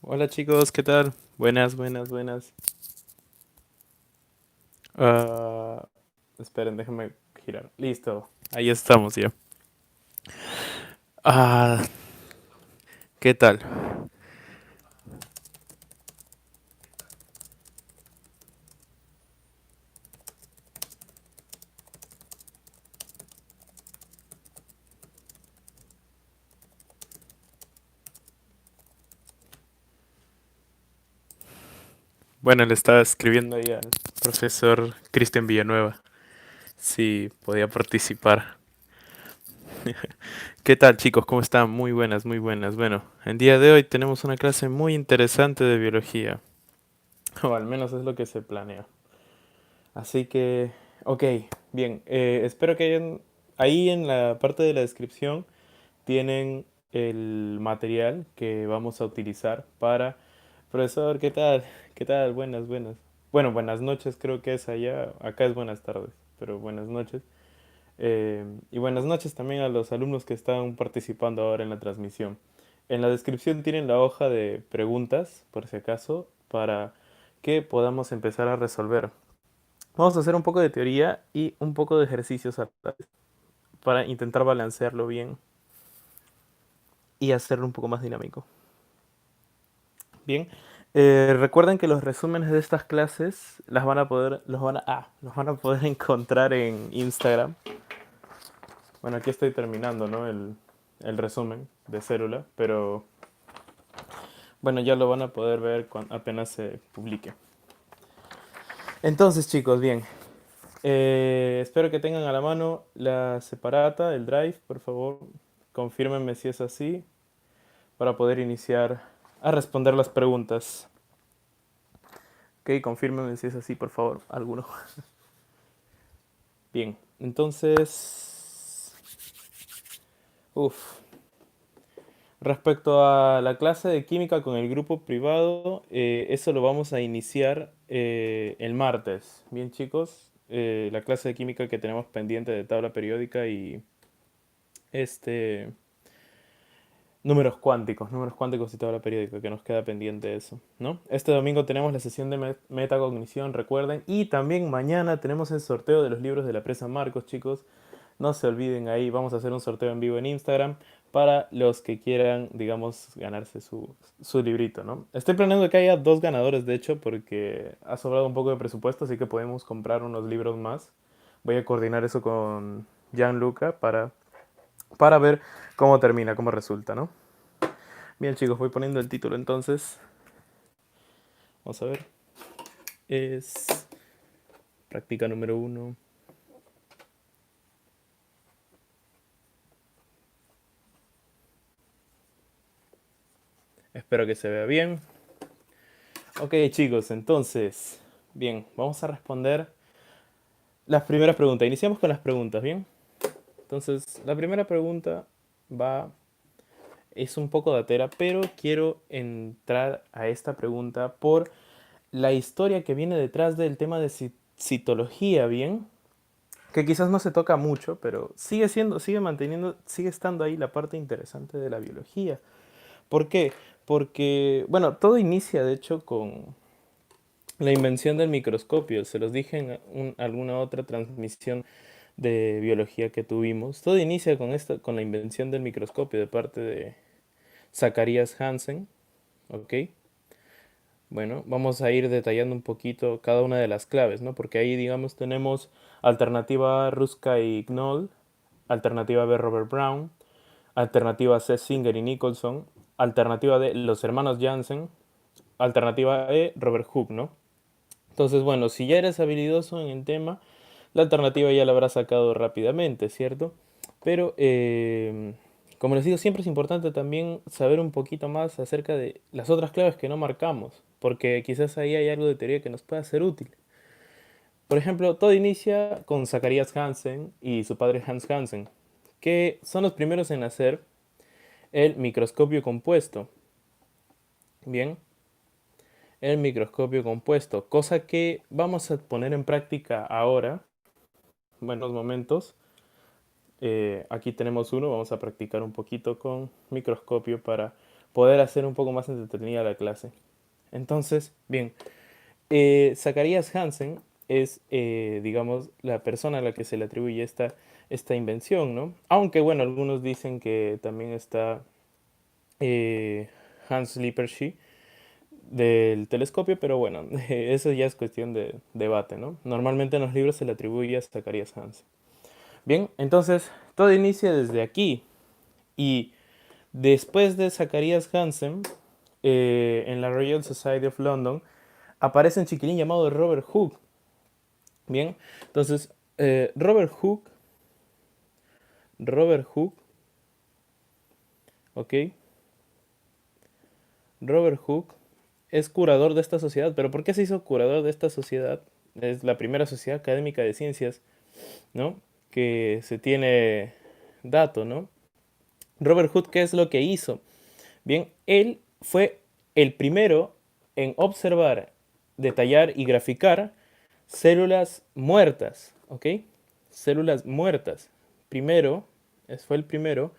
Hola chicos, ¿qué tal? Buenas, buenas, buenas. Ah, esperen, déjenme girar. Listo, ahí estamos ya. Ah, ¿Qué tal? Bueno, le estaba escribiendo ahí al profesor Cristian Villanueva si podía participar. ¿Qué tal chicos? ¿Cómo están? Muy buenas, muy buenas. Bueno, el día de hoy tenemos una clase muy interesante de biología, o al menos es lo que se planea. Así que, ok, bien, espero que ahí en la parte de la descripción tienen el material que vamos a utilizar para... Profesor, ¿qué tal? ¿Qué tal? Buenas, buenas. Bueno, buenas noches creo que es allá. Acá es buenas tardes, pero buenas noches. Y buenas noches también a los alumnos que están participando ahora en la transmisión. En la descripción tienen la hoja de preguntas, por si acaso, para que podamos empezar a resolver. Vamos a hacer un poco de teoría y un poco de ejercicios a la vez para intentar balancearlo bien y hacerlo un poco más dinámico. Bien, recuerden que los resúmenes de estas clases las van a poder, los van a poder encontrar en Instagram. Bueno, aquí estoy terminando, ¿no? El resumen de célula, pero bueno, ya lo van a poder ver cuando apenas se publique. Entonces, chicos, bien. Espero que tengan a la mano la separata, el drive, por favor. Confírmenme si es así para poder iniciar a responder las preguntas. Ok, confírmenme si es así, por favor, alguno. Bien, entonces, uf. Respecto a la clase de química con el grupo privado, eso lo vamos a iniciar el martes. Bien, chicos, la clase de química que tenemos pendiente de tabla periódica y este números cuánticos y tabla periódica, que nos queda pendiente eso, ¿no? Este domingo tenemos la sesión de metacognición, recuerden, y también mañana tenemos el sorteo de los libros de la presa Marcos, chicos. No se olviden ahí, vamos a hacer un sorteo en vivo en Instagram para los que quieran, digamos, ganarse su librito, ¿no? Estoy planeando que haya dos ganadores, de hecho, porque ha sobrado un poco de presupuesto, así que podemos comprar unos libros más. Voy a coordinar eso con Gianluca para ver cómo termina, cómo resulta, ¿no? Bien, chicos, voy poniendo el título entonces. Vamos a ver. Es práctica número uno. Espero que se vea bien. Ok, chicos, entonces, bien, vamos a responder las primeras preguntas. Iniciamos con las preguntas, ¿bien? Entonces, la primera pregunta va, es un poco datera, pero quiero entrar a esta pregunta por la historia que viene detrás del tema de citología, ¿bien? Que quizás no se toca mucho, pero sigue siendo, sigue manteniendo, sigue estando ahí la parte interesante de la biología. ¿Por qué? Porque, bueno, todo inicia de hecho con la invención del microscopio. Se los dije en alguna otra transmisión de biología que tuvimos. Todo inicia con con la invención del microscopio de parte de Zacharias Hansen, ¿ok? Bueno, vamos a ir detallando un poquito cada una de las claves, ¿no? Porque ahí, digamos, tenemos alternativa A, Ruska y Knoll, alternativa B, Robert Brown, alternativa C, Singer y Nicholson, alternativa D, los hermanos Janssen, alternativa E, Robert Hooke, ¿no? Entonces, bueno, si ya eres habilidoso en el tema, la alternativa ya la habrás sacado rápidamente, ¿cierto? Pero, como les digo, siempre es importante también saber un poquito más acerca de las otras claves que no marcamos, porque quizás ahí hay algo de teoría que nos pueda ser útil. Por ejemplo, todo inicia con Zacharias Hansen y su padre Hans Hansen, que son los primeros en hacer el microscopio compuesto. Bien, el microscopio compuesto, cosa que vamos a poner en práctica ahora, buenos momentos. Aquí tenemos uno, vamos a practicar un poquito con microscopio para poder hacer un poco más entretenida la clase. Entonces, bien, Zacharias Hansen es, digamos, la persona a la que se le atribuye esta invención, ¿no? Aunque, bueno, algunos dicen que también está Hans Lippershey del telescopio, pero bueno, eso ya es cuestión de debate, ¿no? Normalmente en los libros se le atribuye a Zacharias Hansen. Bien, entonces todo inicia desde aquí y después de Zacharias Hansen, en la Royal Society of London, aparece un chiquilín llamado Robert Hooke. Bien, entonces Robert Hooke, ok, Robert Hooke es curador de esta sociedad, pero ¿por qué se hizo curador de esta sociedad? Es la primera sociedad académica de ciencias, ¿no? Que se tiene dato, ¿no? Robert Hooke, ¿qué es lo que hizo? Bien, él fue el primero en observar, detallar y graficar células muertas, ¿ok? Células muertas. Primero, fue el primero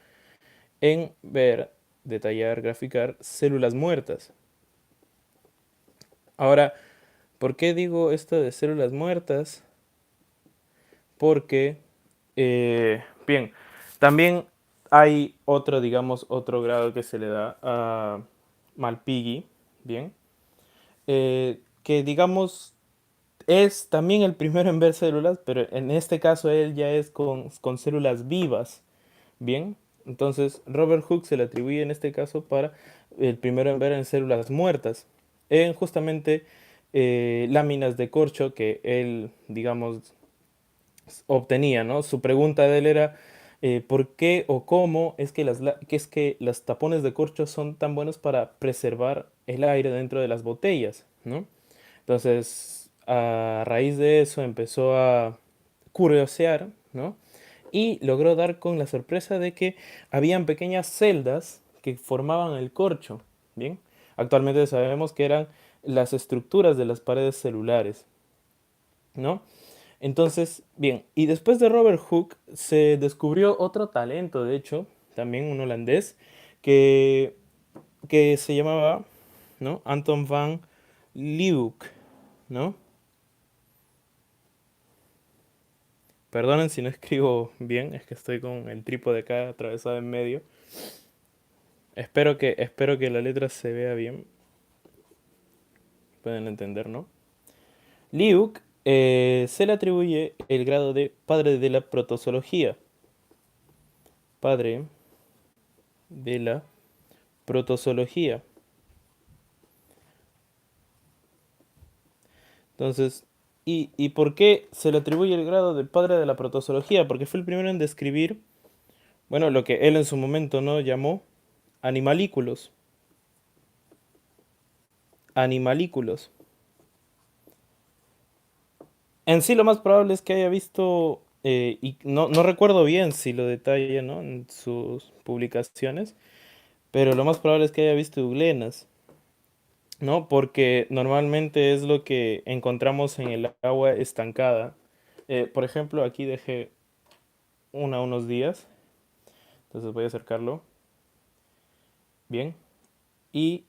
en ver, detallar, graficar células muertas. Ahora, ¿por qué digo esto de células muertas? Porque, bien, también hay otro, digamos, otro grado que se le da a Malpighi, bien, que digamos es también el primero en ver células, pero en este caso él ya es con células vivas, bien. Entonces Robert Hooke se le atribuye en este caso para el primero en ver en células muertas, en justamente láminas de corcho que él, digamos, obtenía, ¿no? Su pregunta de él era ¿por qué o cómo es que las tapones de corcho son tan buenos para preservar el aire dentro de las botellas, ¿no? Entonces, a raíz de eso empezó a curiosear, ¿no? Y logró dar con la sorpresa de que habían pequeñas celdas que formaban el corcho, ¿bien? Actualmente sabemos que eran las estructuras de las paredes celulares, ¿no? Entonces, bien, y después de Robert Hooke se descubrió otro talento, de hecho, también un holandés, que, que se llamaba, ¿no? Anton van Leeuwenhoek, ¿no? Perdonen si no escribo bien, es que estoy con el trípode acá atravesado en medio. Espero que la letra se vea bien. Pueden entender, ¿no? Leeuwenhoek se le atribuye el grado de padre de la protozoología. Padre de la protozoología. Entonces, ¿y por qué se le atribuye el grado de padre de la protozoología? Porque fue el primero en describir, bueno, lo que él en su momento no llamó animalículos. Animalículos. En sí lo más probable es que haya visto, y no recuerdo bien si lo detalla, ¿no? En sus publicaciones, pero lo más probable es que haya visto euglenas, ¿no? Porque normalmente es lo que encontramos en el agua estancada. Por ejemplo, aquí dejé unos días, entonces voy a acercarlo. Bien. Y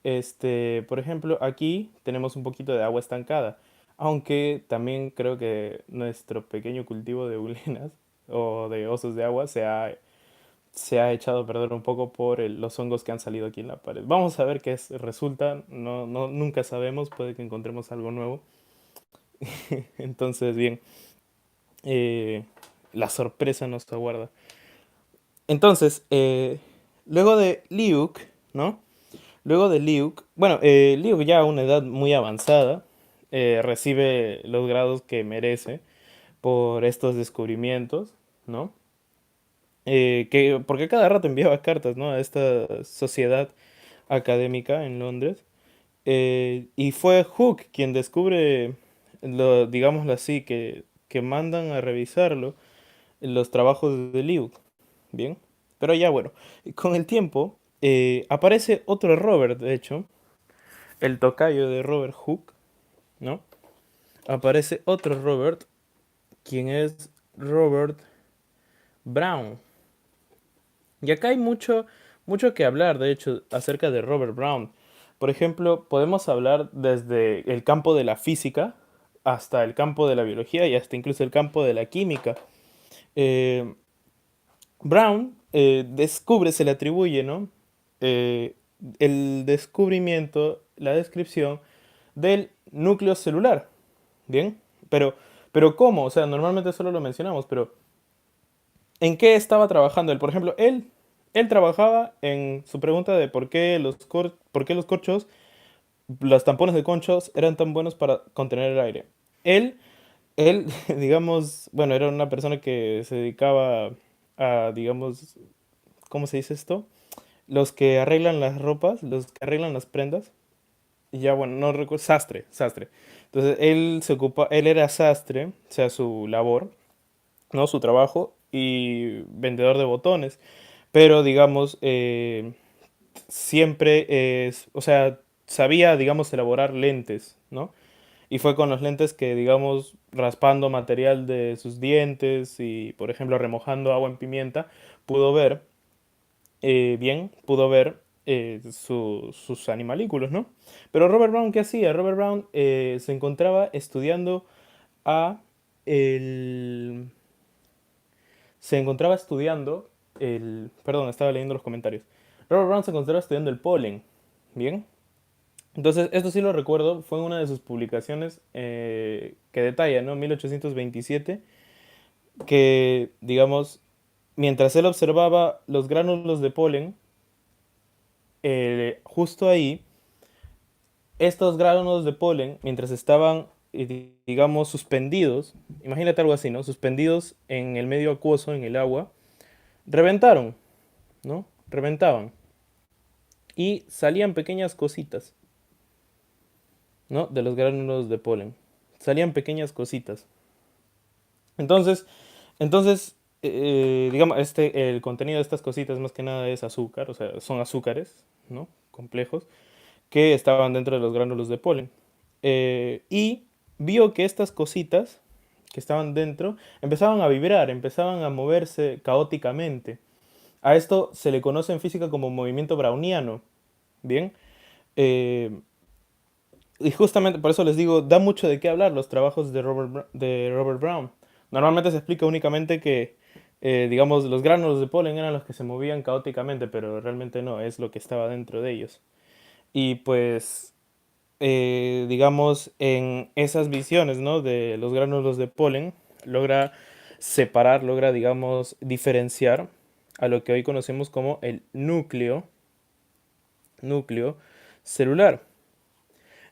por ejemplo, aquí tenemos un poquito de agua estancada. Aunque también creo que nuestro pequeño cultivo de eulenas o de osos de agua se ha echado a perder un poco por los hongos que han salido aquí en la pared. Vamos a ver qué resulta. Nunca sabemos, puede que encontremos algo nuevo. Entonces, bien, eh, la sorpresa nos aguarda. Entonces, luego de Liuk, ¿no? Luego de Liuk, bueno, Liuk ya a una edad muy avanzada, recibe los grados que merece por estos descubrimientos, ¿no? Porque cada rato enviaba cartas, ¿no? A esta sociedad académica en Londres. Y fue Hooke quien descubre, digámoslo así, que mandan a revisarlo los trabajos de Liuk. Bien. Pero ya bueno, con el tiempo aparece otro Robert, de hecho, el tocayo de Robert Hooke, ¿no? Aparece otro Robert, quien es Robert Brown. Y acá hay mucho que hablar, de hecho, acerca de Robert Brown. Por ejemplo, podemos hablar desde el campo de la física hasta el campo de la biología y hasta incluso el campo de la química. Eh, Brown descubre, se le atribuye, ¿no? Eh, el descubrimiento, la descripción del núcleo celular. Bien, pero ¿cómo? O sea, normalmente solo lo mencionamos, pero ¿en qué estaba trabajando él? Por ejemplo, él trabajaba en su pregunta de por qué los corchos, los tampones de conchos eran tan buenos para contener el aire. Él, él, digamos, bueno, era una persona que se dedicaba a, digamos, ¿cómo se dice esto? Los que arreglan las ropas, los que arreglan las prendas. Y ya, bueno, no recuerdo, sastre, sastre. Entonces, él era sastre, o sea, su labor, ¿no? Su trabajo y vendedor de botones. Pero, digamos, siempre es, o sea, sabía, digamos, elaborar lentes, ¿no? Y fue con los lentes que, digamos, raspando material de sus dientes y, por ejemplo, remojando agua en pimienta, pudo ver pudo ver sus animalículos, ¿no? Pero Robert Brown, ¿qué hacía? Robert Brown se encontraba estudiando a el... Se encontraba estudiando el... Perdón, estaba leyendo los comentarios. Robert Brown se encontraba estudiando el polen, ¿bien? Entonces, esto sí lo recuerdo, fue una de sus publicaciones que detalla, ¿no? 1827, que, digamos, mientras él observaba los gránulos de polen, justo ahí, estos gránulos de polen, mientras estaban, digamos, suspendidos, imagínate algo así, ¿no? Suspendidos en el medio acuoso, en el agua, reventaron, ¿no? Reventaban. Y salían pequeñas cositas, ¿no? De los gránulos de polen. Salían pequeñas cositas. Entonces, digamos, el contenido de estas cositas más que nada es azúcar, o sea, son azúcares, ¿no? Complejos, que estaban dentro de los gránulos de polen. Y vio que estas cositas que estaban dentro empezaban a vibrar, empezaban a moverse caóticamente. A esto se le conoce en física como movimiento browniano. Bien. Eh, y justamente por eso les digo, da mucho de qué hablar los trabajos de Robert Brown. Normalmente se explica únicamente que, digamos, los gránulos de polen eran los que se movían caóticamente, pero realmente no, es lo que estaba dentro de ellos. Y pues digamos, en esas visiones, ¿no? De los gránulos de polen, logra separar, logra, digamos, diferenciar a lo que hoy conocemos como el núcleo celular.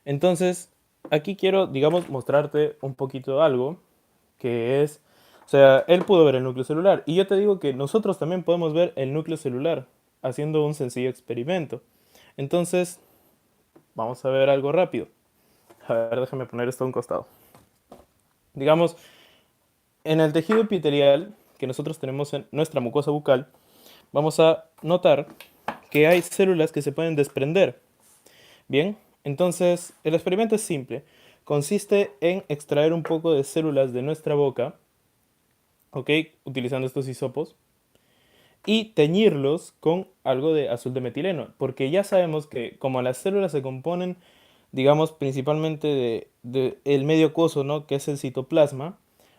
Entonces, aquí quiero, digamos, mostrarte un poquito algo que es, o sea, él pudo ver el núcleo celular y yo te digo que nosotros también podemos ver el núcleo celular haciendo un sencillo experimento. Entonces, vamos a ver algo rápido. A ver, déjame poner esto a un costado. Digamos, en el tejido epitelial que nosotros tenemos en nuestra mucosa bucal, vamos a notar que hay células que se pueden desprender. Bien, entonces el experimento es simple. Consiste en extraer un poco de células de nuestra boca, ¿ok? Utilizando estos hisopos, y teñirlos con algo de azul de metileno, porque ya sabemos que como las células se componen, digamos, principalmente de el medio acuoso, ¿no? Que es el citoplasma,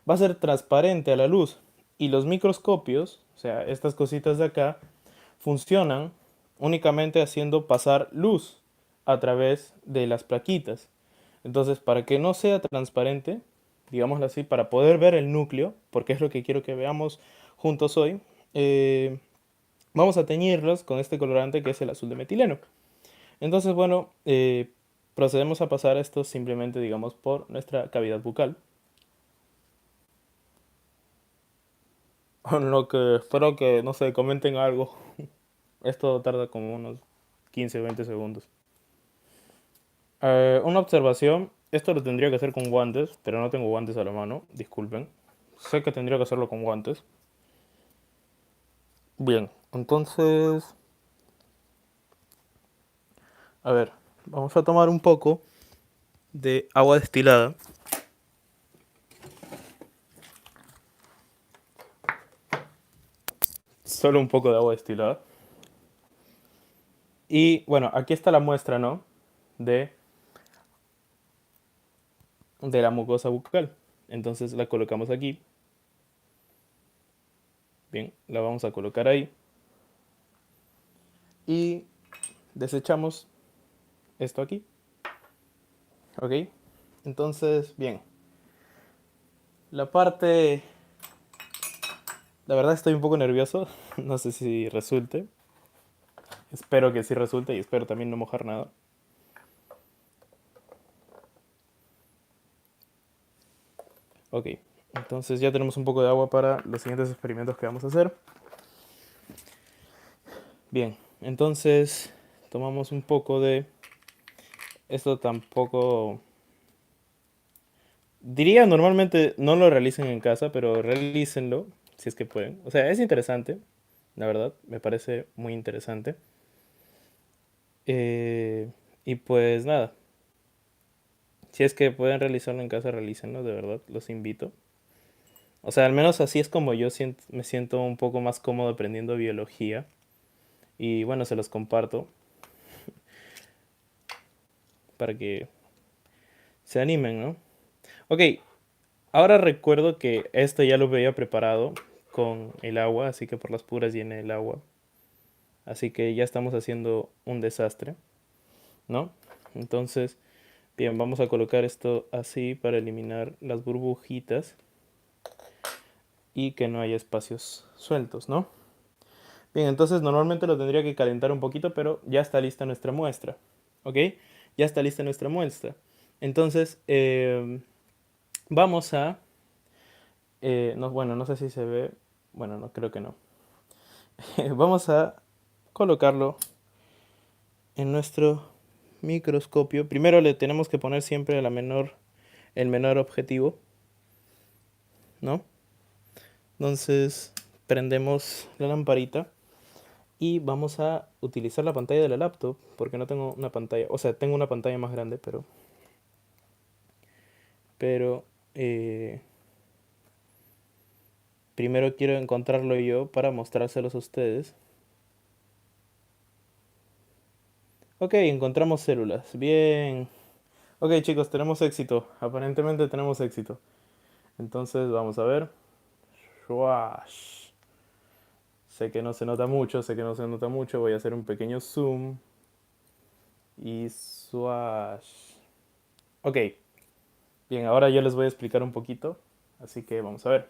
va a ser transparente a la luz. Y los microscopios, o sea, estas cositas de acá, funcionan únicamente haciendo pasar luz a través de las plaquitas. Entonces, para que no sea transparente, digámoslo así, para poder ver el núcleo, porque es lo que quiero que veamos juntos hoy, eh, vamos a teñirlos con este colorante que es el azul de metileno. Entonces, bueno, procedemos a pasar esto simplemente, digamos, por nuestra cavidad bucal. En lo que espero que, no sé, comenten algo. Esto tarda como unos 15 o 20 segundos. Una observación. Esto lo tendría que hacer con guantes, pero no tengo guantes a la mano. Disculpen. Sé que tendría que hacerlo con guantes. Bien, entonces, a ver, vamos a tomar un poco de agua destilada. Solo un poco de agua destilada. Y bueno, aquí está la muestra, ¿no? De, de la mucosa bucal. Entonces la colocamos aquí. Bien, la vamos a colocar ahí. Y desechamos esto aquí. ¿Ok? Entonces, bien. La parte... La verdad estoy un poco nervioso. No sé si resulte. Espero que sí resulte y espero también no mojar nada. Ok, entonces ya tenemos un poco de agua para los siguientes experimentos que vamos a hacer. Bien, entonces tomamos un poco de... Esto tampoco... Diría normalmente no lo realicen en casa, pero realícenlo si es que pueden. O sea, es interesante, la verdad, me parece muy interesante. Eh, y pues nada, si es que pueden realizarlo en casa, realícenlo, de verdad, los invito. O sea, al menos así es como yo me siento un poco más cómodo aprendiendo biología. Y bueno, se los comparto para que se animen, ¿no? Ok, ahora recuerdo que esto ya lo había preparado con el agua, así que por las puras llené el agua. Así que ya estamos haciendo un desastre, ¿no? Entonces, bien, vamos a colocar esto así para eliminar las burbujitas y que no haya espacios sueltos, ¿no? Bien, entonces normalmente lo tendría que calentar un poquito, pero ya está lista nuestra muestra, ¿ok? Ya está lista nuestra muestra. Entonces, vamos a... no, bueno, no sé si se ve. Bueno, no, creo que no. Vamos a colocarlo en nuestro microscopio. Primero le tenemos que poner siempre el menor objetivo, ¿no? Entonces prendemos la lamparita y vamos a utilizar la pantalla de la laptop porque no tengo una pantalla, o sea, tengo una pantalla más grande, pero eh, primero quiero encontrarlo yo para mostrárselos a ustedes. Ok, encontramos células. Bien. Ok, chicos, tenemos éxito. Aparentemente tenemos éxito. Entonces, vamos a ver. Swash. Sé que no se nota mucho, sé que no se nota mucho. Voy a hacer un pequeño zoom. Y swash. Ok, bien, ahora yo les voy a explicar un poquito. Así que vamos a ver.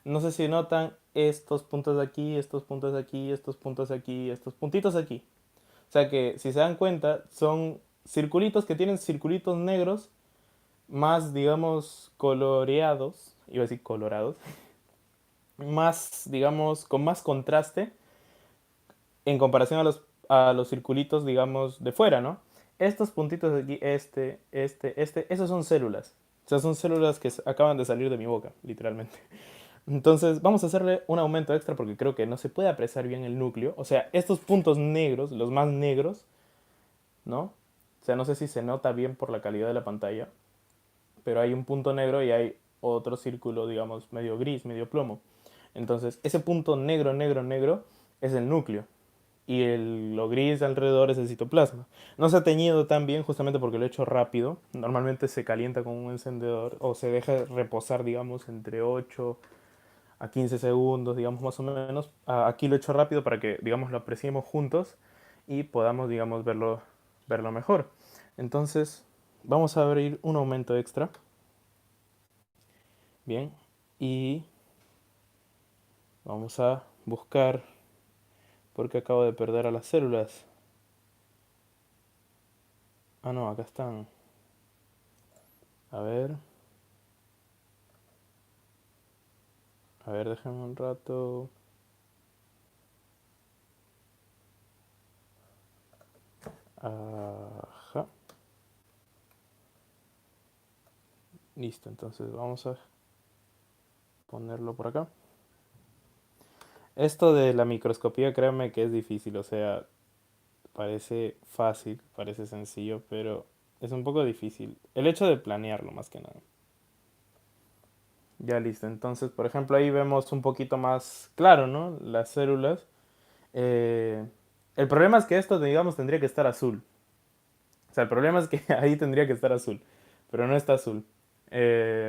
No sé si notan estos puntos de aquí, estos puntos de aquí, estos puntos de aquí, estos puntitos de aquí. O sea que, si se dan cuenta, son circulitos que tienen circulitos negros más, digamos, coloreados, iba a decir colorados, más, digamos, con más contraste en comparación a los circulitos, digamos, de fuera, ¿no? Estos puntitos de aquí, esos son células. O sea, son células que acaban de salir de mi boca, literalmente. Entonces, vamos a hacerle un aumento extra porque creo que no se puede apreciar bien el núcleo. O sea, estos puntos negros, los más negros, ¿no? O sea, no sé si se nota bien por la calidad de la pantalla, pero hay un punto negro y hay otro círculo, digamos, medio gris, medio plomo. Entonces, ese punto negro, negro, negro es el núcleo. Y lo gris alrededor es el citoplasma. No se ha teñido tan bien justamente porque lo he hecho rápido. Normalmente se calienta con un encendedor o se deja reposar, digamos, entre 8 a 15 segundos, digamos, más o menos. Aquí lo he hecho rápido para que, digamos, lo apreciemos juntos y podamos, digamos, verlo mejor. Entonces, vamos a abrir un aumento extra. Bien, y vamos a buscar porque acabo de perder a las células. Ah, no, acá están. A ver, déjenme un rato. Ajá, listo, entonces vamos a ponerlo por acá. Esto de la microscopía, créanme que es difícil, o sea, parece fácil, parece sencillo, pero es un poco difícil. El hecho de planearlo, más que nada. Ya listo, entonces, por ejemplo, ahí vemos un poquito más claro, ¿no? Las células. Eh, El problema es que esto, digamos, tendría que estar azul. O sea, el problema es que ahí tendría que estar azul, pero no está azul.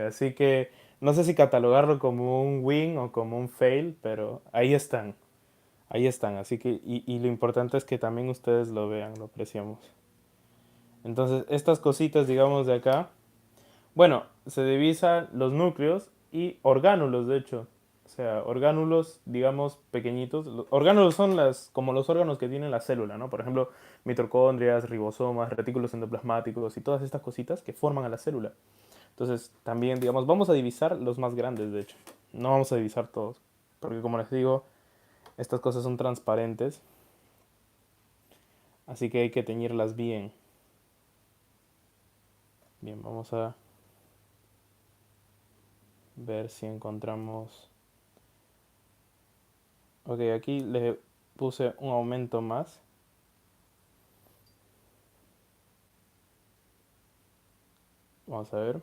Así que no sé si catalogarlo como un win o como un fail, pero ahí están. Ahí están. Así que, y lo importante es que también ustedes lo vean, lo apreciamos. Entonces, estas cositas, digamos, de acá, bueno, se divisan los núcleos y orgánulos, de hecho. O sea, orgánulos, digamos, pequeñitos. Los orgánulos son como los órganos que tiene la célula, ¿no? Por ejemplo, mitocondrias, ribosomas, retículos endoplasmáticos y todas estas cositas que forman a la célula. Entonces, también, digamos, vamos a divisar los más grandes, de hecho. No vamos a divisar todos. Porque, como les digo, estas cosas son transparentes. Así que hay que teñirlas bien. Bien, vamos a ver si encontramos. Ok, aquí le puse un aumento más. Vamos a ver.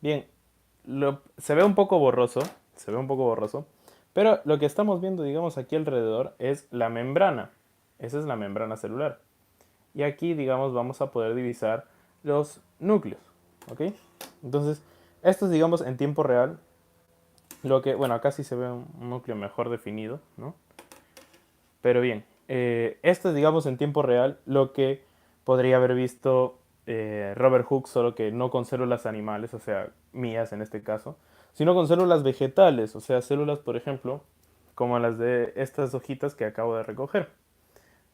Bien, se ve un poco borroso. Se ve un poco borroso. Pero lo que estamos viendo, digamos, aquí alrededor es la membrana. Esa es la membrana celular. Y aquí, digamos, vamos a poder divisar los núcleos. ¿Ok? Entonces, esto es, digamos, en tiempo real. Lo que, bueno, acá sí se ve un núcleo mejor definido, ¿no? Pero bien, esto es, digamos, en tiempo real lo que podría haber visto Robert Hooke, solo que no con células animales, o sea, mías en este caso, sino con células vegetales, o sea, células, por ejemplo, como las de estas hojitas que acabo de recoger.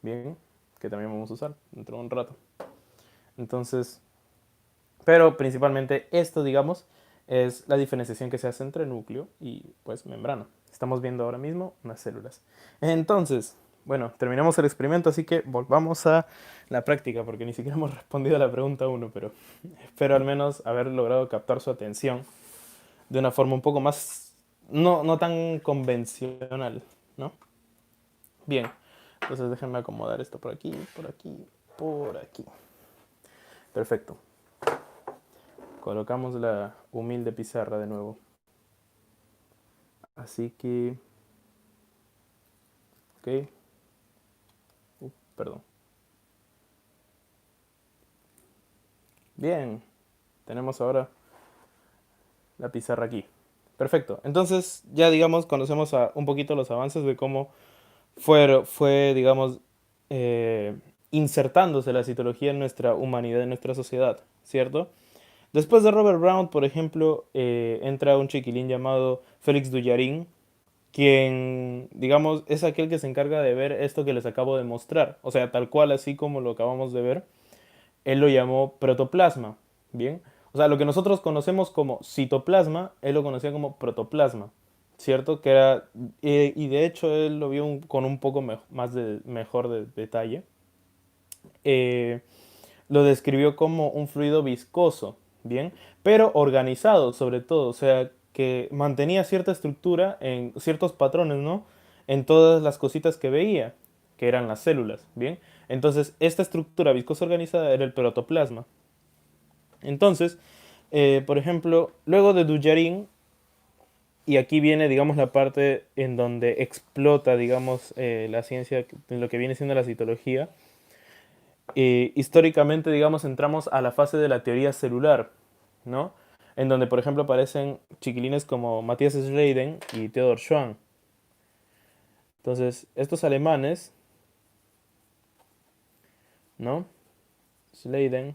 Bien, que también vamos a usar dentro de un rato. Entonces, pero principalmente esto, digamos, es la diferenciación que se hace entre núcleo y pues membrana. Estamos viendo ahora mismo unas células. Entonces, bueno, terminamos el experimento, así que volvamos a la práctica, porque ni siquiera hemos respondido a la pregunta uno, pero espero al menos haber logrado captar su atención de una forma un poco más, no tan convencional, ¿no? Bien, entonces déjenme acomodar esto por aquí, por aquí, por aquí. Perfecto. Colocamos la humilde pizarra de nuevo. Así que... Ok. Perdón. Bien. Tenemos ahora la pizarra aquí. Perfecto. Entonces ya digamos conocemos un poquito los avances de cómo fue digamos, eh, insertándose la citología en nuestra humanidad, en nuestra sociedad, ¿cierto? Después de Robert Brown, por ejemplo, entra un chiquilín llamado Félix Dujardin, quien, digamos, es aquel que se encarga de ver esto que les acabo de mostrar. O sea, tal cual, así como lo acabamos de ver, él lo llamó protoplasma. Bien. O sea, lo que nosotros conocemos como citoplasma, él lo conocía como protoplasma. ¿Cierto? Que era. Y de hecho, él lo vio con un poco más de mejor de detalle. Eh, lo describió como un fluido viscoso, ¿bien? Pero organizado sobre todo, o sea, que mantenía cierta estructura en ciertos patrones, ¿no? En todas las cositas que veía, que eran las células, ¿bien? Entonces, esta estructura viscosa organizada era el protoplasma. Entonces, por ejemplo, luego de Dujardin, y aquí viene, digamos, la parte en donde explota, digamos, la ciencia, en lo que viene siendo la citología, históricamente, digamos, entramos a la fase de la teoría celular, ¿no? En donde, por ejemplo, aparecen chiquilines como Matthias Schleiden y Theodor Schwann. Entonces, estos alemanes, ¿no? Schleiden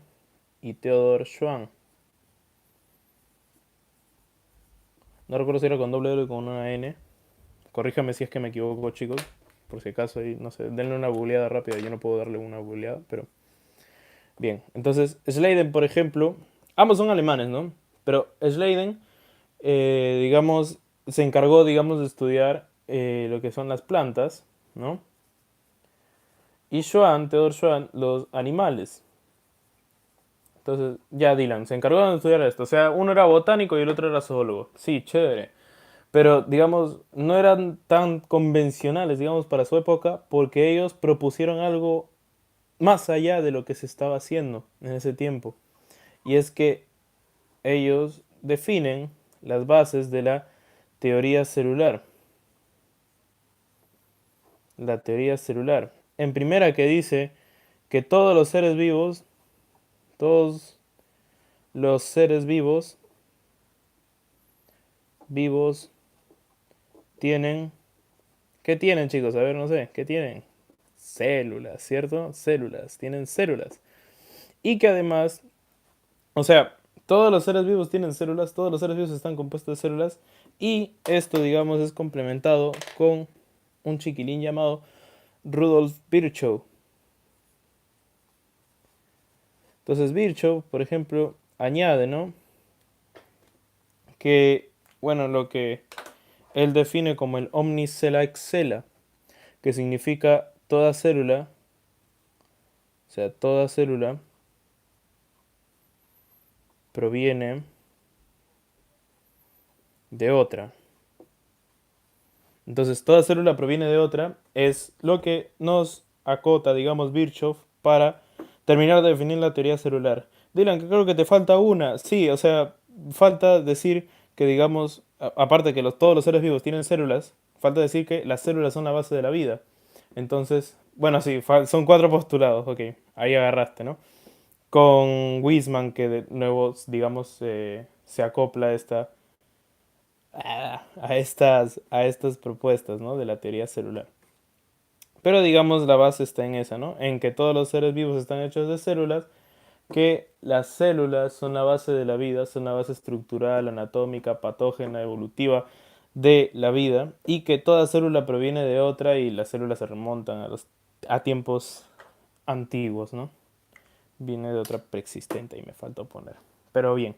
y Theodor Schwann. No recuerdo si era con doble L o con una N. Corríjame si es que me equivoco, chicos. Por si acaso, ahí, no sé, denle una googleada rápida. Yo no puedo darle una googleada, pero... Bien, entonces, Schleiden, por ejemplo, ambos son alemanes, ¿no? Pero Schleiden digamos, se encargó, digamos, de estudiar lo que son las plantas, ¿no? Y Schwann, Theodor Schwann, los animales. Entonces, ya Dylan, se encargó de estudiar esto. O sea, uno era botánico y el otro era zoólogo. Sí, chévere. Pero, digamos, no eran tan convencionales, digamos, para su época, porque ellos propusieron algo más allá de lo que se estaba haciendo en ese tiempo. Y es que ellos definen las bases de la teoría celular. la teoría celular. En primera que dice que todos los seres vivos, todos los seres vivos tienen, ¿qué tienen chicos? A ver, no sé, ¿qué tienen? Células, ¿cierto? Células, tienen células. Y que además, o sea, todos los seres vivos tienen células, todos los seres vivos están compuestos de células y esto, digamos, es complementado con un chiquilín llamado Rudolf Virchow. Entonces Virchow, por ejemplo, añade, ¿no? Que, bueno, lo que él define como el omnicella excella, que significa toda célula, o sea, toda célula proviene de otra. Entonces, toda célula proviene de otra, es lo que nos acota, digamos, Virchow para terminar de definir la teoría celular. Dylan, que creo que te falta una. Sí, o sea, falta decir que, digamos, aparte que todos los seres vivos tienen células, falta decir que las células son la base de la vida. Entonces, bueno, sí, son cuatro postulados, ok, ahí agarraste, ¿no? Con Wiseman, que de nuevo, digamos, se acopla a estas propuestas, ¿no? De la teoría celular. Pero digamos la base está en esa, ¿no? En que todos los seres vivos están hechos de células, que las células son la base de la vida, son la base estructural, anatómica, patógena, evolutiva de la vida, y que toda célula proviene de otra y las células se remontan a tiempos antiguos, ¿no? Viene de otra preexistente y me faltó poner. Pero bien.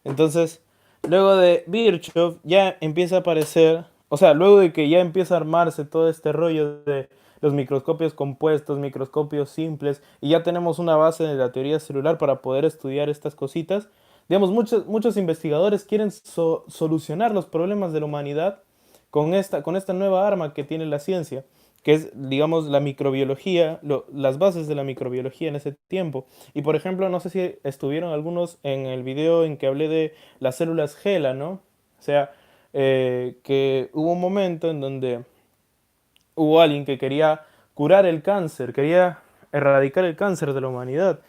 Entonces, luego de Virchow ya empieza a aparecer, o sea, luego de que ya empieza a armarse todo este rollo de los microscopios compuestos, microscopios simples, y ya tenemos una base de la teoría celular para poder estudiar estas cositas, digamos, muchos investigadores quieren solucionar los problemas de la humanidad con esta nueva arma que tiene la ciencia, que es, digamos, la microbiología, las bases de la microbiología en ese tiempo. Y por ejemplo, no sé si estuvieron algunos en el video en que hablé de las células HeLa, ¿no? O sea, que hubo un momento en donde hubo alguien que quería curar el cáncer, quería erradicar el cáncer de la humanidad.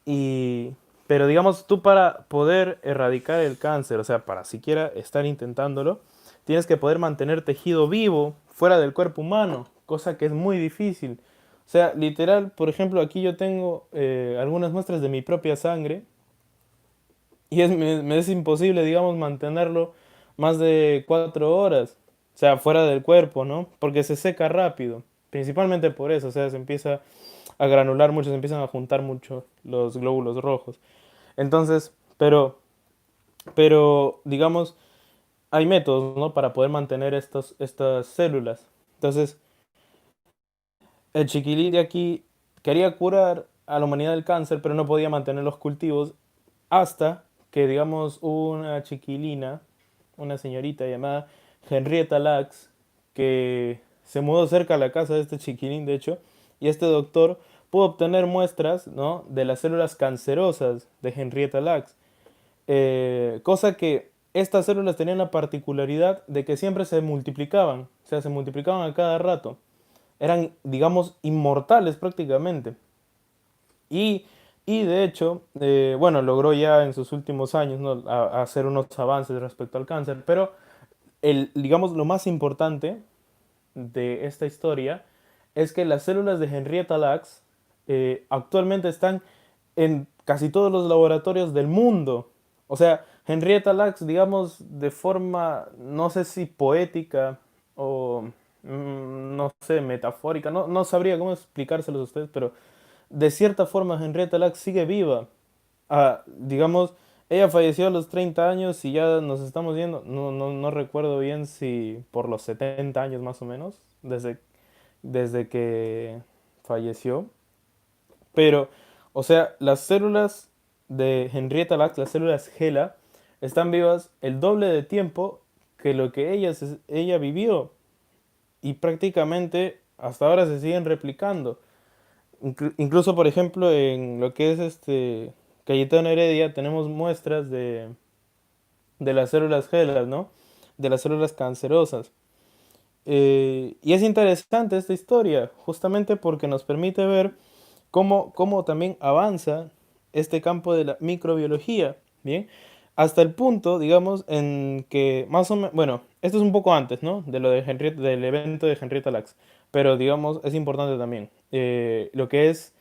Y, pero digamos, tú para poder erradicar el cáncer, o sea, para siquiera estar intentándolo, tienes que poder mantener tejido vivo fuera del cuerpo humano, cosa que es muy difícil. O sea, literal, por ejemplo, aquí yo tengo algunas muestras de mi propia sangre y me es imposible, digamos, mantenerlo más de 4 horas, o sea, fuera del cuerpo, ¿no? Porque se seca rápido, principalmente por eso, o sea, se empieza a granular mucho, se empiezan a juntar mucho los glóbulos rojos. Entonces, pero digamos, hay métodos, ¿no? Para poder mantener estas células. Entonces, el chiquilín de aquí quería curar a la humanidad del cáncer, pero no podía mantener los cultivos hasta que, digamos, una chiquilina, una señorita llamada Henrietta Lacks, que se mudó cerca a la casa de este chiquilín, de hecho, y este doctor pudo obtener muestras, ¿no? De las células cancerosas de Henrietta Lacks. Cosa que estas células tenían la particularidad de que siempre se multiplicaban, o sea, se multiplicaban a cada rato. Eran, digamos, inmortales prácticamente. Y, y de hecho, bueno, logró ya en sus últimos años, ¿no? a hacer unos avances respecto al cáncer, pero digamos, lo más importante de esta historia es que las células de Henrietta Lacks actualmente están en casi todos los laboratorios del mundo. O sea, Henrietta Lacks, digamos, de forma, no sé si poética o, no sé, metafórica, no sabría cómo explicárselos a ustedes, pero de cierta forma Henrietta Lacks sigue viva. Digamos, ella falleció a los 30 años y ya nos estamos yendo, no recuerdo bien si por los 70 años más o menos, desde que falleció. Pero, o sea, las células de Henrietta Lacks, las células HeLa, están vivas el doble de tiempo que lo que ella vivió. Y prácticamente hasta ahora se siguen replicando. Incluso, por ejemplo, en lo que es Cayetano Heredia, tenemos muestras de las células HeLa, ¿no? De las células cancerosas. Y es interesante esta historia, justamente porque nos permite ver cómo también avanza este campo de la microbiología, ¿bien? Hasta el punto, digamos, en que más o menos, bueno, esto es un poco antes, ¿no? De lo de del evento de Henrietta Lacks, pero digamos, es importante también lo que es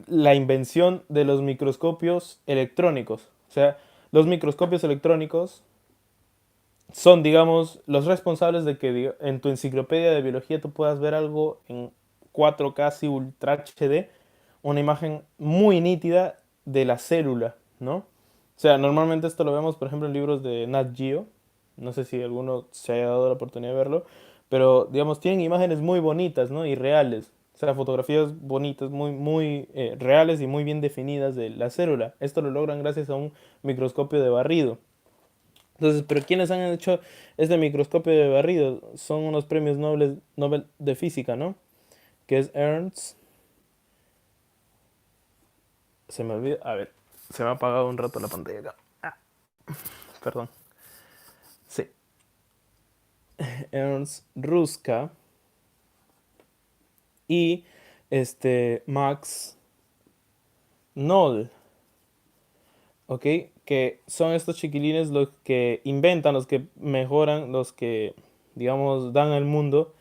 la invención de los microscopios electrónicos. O sea, los microscopios electrónicos son, digamos, los responsables de que en tu enciclopedia de biología tú puedas ver algo en 4K casi Ultra HD, una imagen muy nítida de la célula, ¿no? O sea, normalmente esto lo vemos, por ejemplo, en libros de Nat Geo. No sé si alguno se haya dado la oportunidad de verlo, pero, digamos, tienen imágenes muy bonitas, ¿no? Y reales. O sea, fotografías bonitas, muy reales y muy bien definidas de la célula. Esto lo logran gracias a un microscopio de barrido. Entonces, ¿pero quiénes han hecho este microscopio de barrido? Son unos premios Nobel de física, ¿no? Que es Ernst. Se me olvida. A ver, se me ha apagado un rato la pantalla acá. Perdón. Sí. Ernst Ruska y Max Knoll, ¿ok? Que son estos chiquilines los que inventan, los que mejoran, los que, digamos, dan al mundo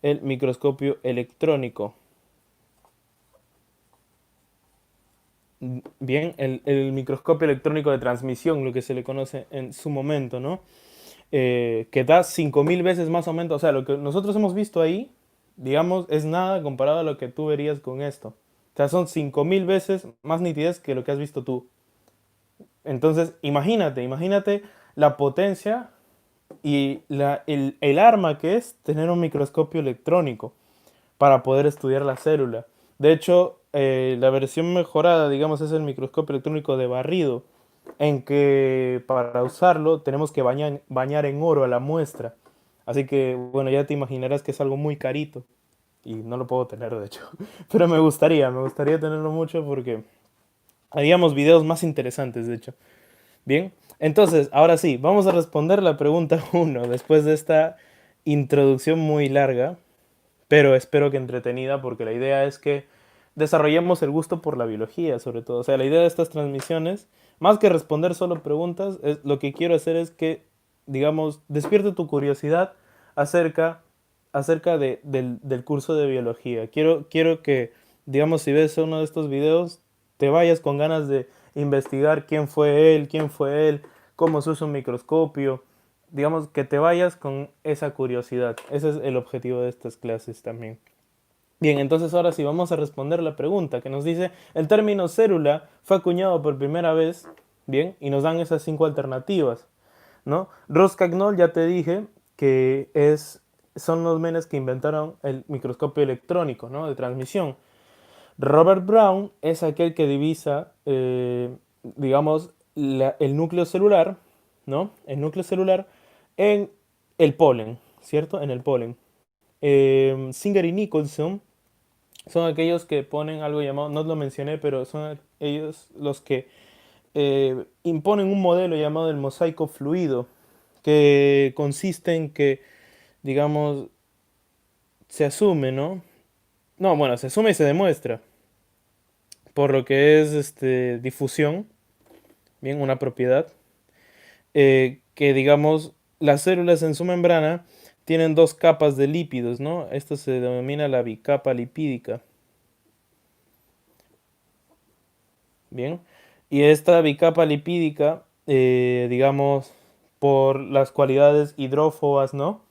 el microscopio electrónico. Bien, el microscopio electrónico de transmisión, lo que se le conoce en su momento, ¿no? Que da 5000 veces más aumento. O sea, lo que nosotros hemos visto ahí, digamos, es nada comparado a lo que tú verías con esto. O sea, son 5000 veces más nitidez que lo que has visto tú. Entonces, imagínate la potencia y el arma que es tener un microscopio electrónico para poder estudiar la célula. De hecho, la versión mejorada, digamos, es el microscopio electrónico de barrido, en que para usarlo tenemos que bañar en oro a la muestra. Así que, bueno, ya te imaginarás que es algo muy carito y no lo puedo tener, de hecho. Pero me gustaría tenerlo mucho porque haríamos videos más interesantes, de hecho. Bien, entonces, ahora sí, vamos a responder la pregunta uno después de esta introducción muy larga, pero espero que entretenida, porque la idea es que desarrollemos el gusto por la biología, sobre todo. O sea, la idea de estas transmisiones, más que responder solo preguntas, lo que quiero hacer es que, digamos, despierte tu curiosidad acerca, del curso de biología. Quiero que, digamos, si ves uno de estos videos, te vayas con ganas de investigar quién fue él, cómo se usa un microscopio, digamos, que te vayas con esa curiosidad. Ese es el objetivo de estas clases también. Bien, entonces ahora sí vamos a responder la pregunta que nos dice, el término célula fue acuñado por primera vez, bien, y nos dan esas 5 alternativas, ¿no? Ross-Cagnol, ya te dije que son los menes que inventaron el microscopio electrónico, ¿no? De transmisión. Robert Brown es aquel que divisa, digamos, el núcleo celular, ¿no? El núcleo celular en el polen, ¿cierto? En el polen. Singer y Nicholson son aquellos que ponen algo llamado, no lo mencioné, pero son ellos los que imponen un modelo llamado el mosaico fluido, que consiste en que, digamos, se asume, ¿no? No, bueno, se asume y se demuestra, por lo que es difusión, bien, una propiedad, que digamos, las células en su membrana tienen dos capas de lípidos, ¿no? Esto se denomina la bicapa lipídica. Bien. Y esta bicapa lipídica, digamos, por las cualidades hidrófobas, ¿no?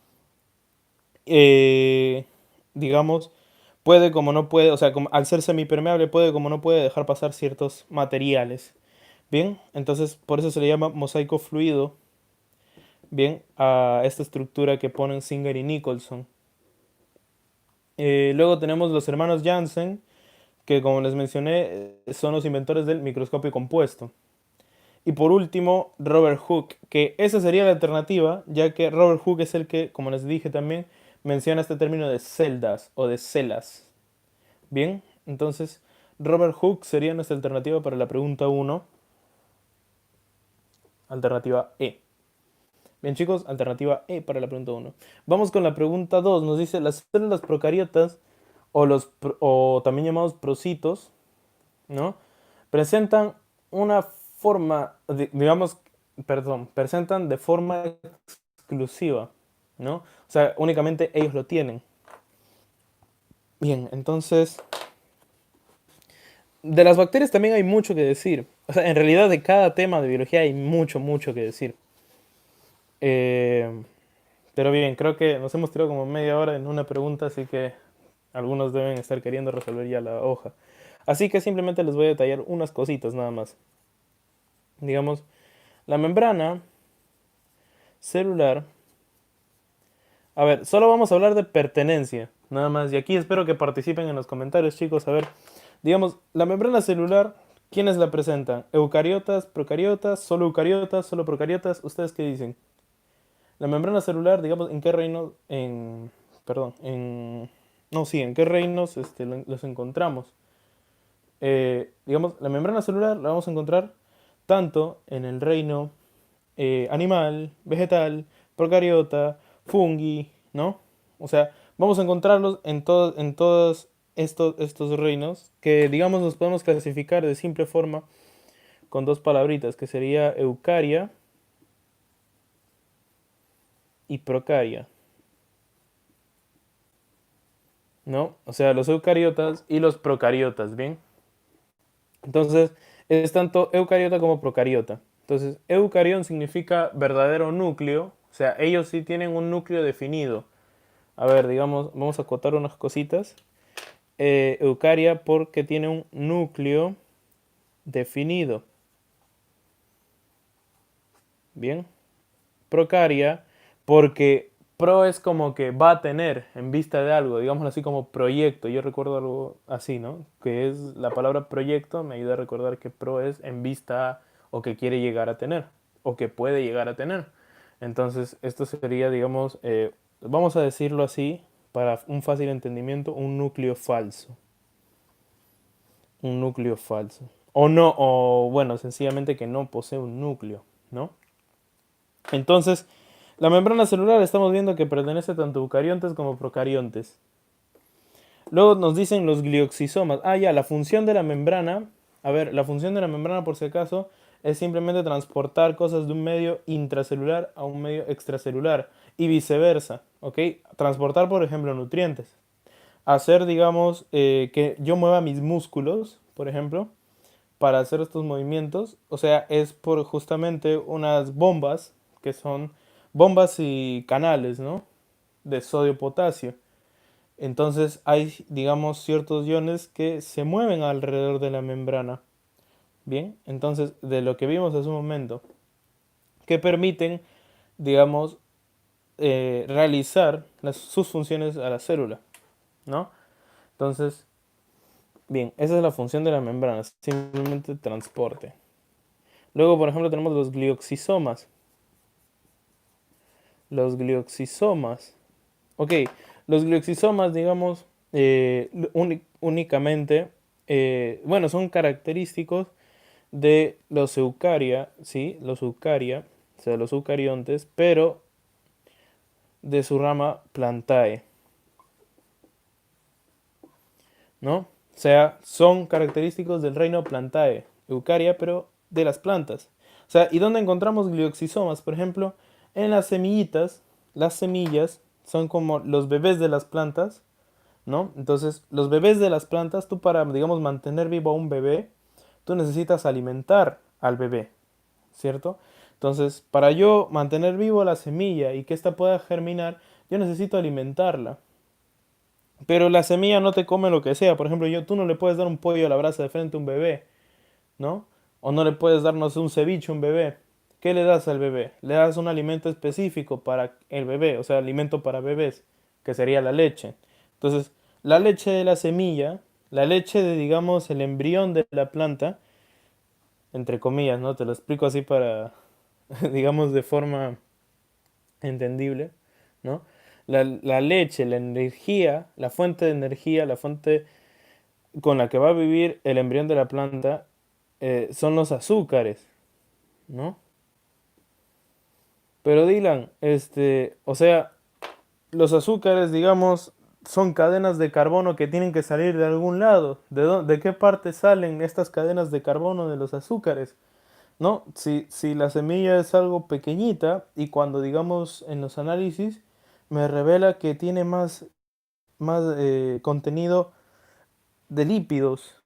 Eh, digamos, puede como no puede, o sea, al ser semipermeable puede como no puede dejar pasar ciertos materiales. Bien, entonces por eso se le llama mosaico fluido, bien, a esta estructura que ponen Singer y Nicholson. Luego tenemos los hermanos Janssen, que como les mencioné, son los inventores del microscopio compuesto. Y por último, Robert Hooke, que esa sería la alternativa, ya que Robert Hooke es el que, como les dije también, menciona este término de celdas o de celas. Bien, entonces Robert Hooke sería nuestra alternativa para la pregunta uno, alternativa E. Bien chicos, alternativa E para la pregunta uno. Vamos con la pregunta 2. Nos dice, las células procariotas o también llamados procitos, ¿no? Presentan una forma, digamos, perdón, presentan de forma exclusiva, ¿no? O sea, únicamente ellos lo tienen. Bien, entonces, de las bacterias también hay mucho que decir. O sea, en realidad de cada tema de biología hay mucho, mucho que decir. Eh, pero bien, creo que nos hemos tirado como media hora en una pregunta, así que algunos deben estar queriendo resolver ya la hoja. Así que simplemente les voy a detallar unas cositas nada más. Digamos, la membrana celular. A ver, solo vamos a hablar de pertenencia, nada más. Y aquí espero que participen en los comentarios, chicos. A ver, digamos, la membrana celular, ¿quiénes la presentan? ¿Eucariotas, procariotas, solo procariotas? ¿Ustedes qué dicen? La membrana celular, digamos, ¿en qué reinos? Perdón, no, sí, ¿en qué reinos los encontramos? Digamos, la membrana celular la vamos a encontrar tanto en el reino animal, vegetal, procariota, fungi, ¿no? O sea, vamos a encontrarlos en todos estos reinos que, digamos, nos podemos clasificar de simple forma con dos palabritas, que sería eucaria y procaria, ¿no? O sea, los eucariotas y los procariotas, ¿bien? Entonces, es tanto eucariota como procariota. Entonces, eucarión significa verdadero núcleo, o sea, ellos sí tienen un núcleo definido. A ver, digamos, vamos a acotar unas cositas. Eucaria porque tiene un núcleo definido. Bien. Procaria porque pro es como que va a tener en vista de algo, digámoslo así como proyecto. Yo recuerdo algo así, ¿no? Que es la palabra proyecto, me ayuda a recordar que pro es en vista a, o que quiere llegar a tener o que puede llegar a tener. Entonces, esto sería, digamos, vamos a decirlo así para un fácil entendimiento, un núcleo falso. Un núcleo falso. O no, o bueno, sencillamente que no posee un núcleo, ¿no? Entonces, la membrana celular estamos viendo que pertenece tanto a eucariontes como procariontes. Luego nos dicen los glioxisomas. Ah, ya, la función de la membrana. A ver, la función de la membrana, por si acaso, es simplemente transportar cosas de un medio intracelular a un medio extracelular y viceversa, ¿ok? Transportar, por ejemplo, nutrientes. Hacer, digamos, que yo mueva mis músculos, por ejemplo, para hacer estos movimientos, o sea, es por justamente unas bombas, que son bombas y canales, ¿no? De sodio-potasio. Entonces hay, digamos, ciertos iones que se mueven alrededor de la membrana. Bien, entonces de lo que vimos hace un momento, que permiten, digamos, realizar sus funciones a la célula, ¿no? Entonces, bien, esa es la función de la membrana, simplemente transporte. Luego, por ejemplo, tenemos los glioxisomas. Los glioxisomas. Ok, los glioxisomas, digamos, únicamente, bueno, son característicos de los eucaria, ¿sí? Los eucaria, o sea, los eucariontes, pero de su rama Plantae, ¿no? O sea, son característicos del reino Plantae, eucaria, pero de las plantas. O sea, ¿y dónde encontramos glioxisomas? Por ejemplo, en las semillitas, las semillas son como los bebés de las plantas, ¿no? Entonces, los bebés de las plantas, tú para, digamos, mantener vivo a un bebé, tú necesitas alimentar al bebé, ¿cierto? Entonces, para yo mantener vivo la semilla y que ésta pueda germinar, yo necesito alimentarla. Pero la semilla no te come lo que sea. Por ejemplo, tú no le puedes dar un pollo a la brasa de frente a un bebé, ¿no? O no le puedes darnos un ceviche a un bebé. ¿Qué le das al bebé? Le das un alimento específico para el bebé, o sea, alimento para bebés, que sería la leche. Entonces, la leche de la semilla, la leche de, digamos, el embrión de la planta, entre comillas, ¿no? Te lo explico así para, digamos, de forma entendible, ¿no? La leche, la energía, la fuente de energía, la fuente con la que va a vivir el embrión de la planta, son los azúcares, ¿no? Pero Dylan, o sea, los azúcares, digamos, son cadenas de carbono que tienen que salir de algún lado. ¿De qué parte salen estas cadenas de carbono de los azúcares? ¿No? Si la semilla es algo pequeñita y cuando, digamos, en los análisis me revela que tiene más contenido de lípidos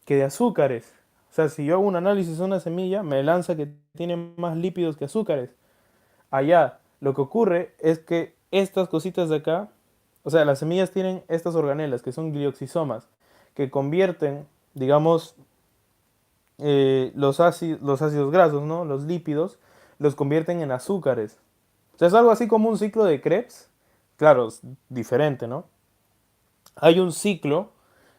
que de azúcares. O sea, si yo hago un análisis de una semilla, me lanza que tiene más lípidos que azúcares. Allá, lo que ocurre es que estas cositas de acá, o sea, las semillas tienen estas organelas que son glioxisomas, que convierten, digamos, los ácidos grasos, ¿no? Los lípidos, los convierten en azúcares. O sea, es algo así como un ciclo de Krebs. Claro, es diferente, ¿no? Hay un ciclo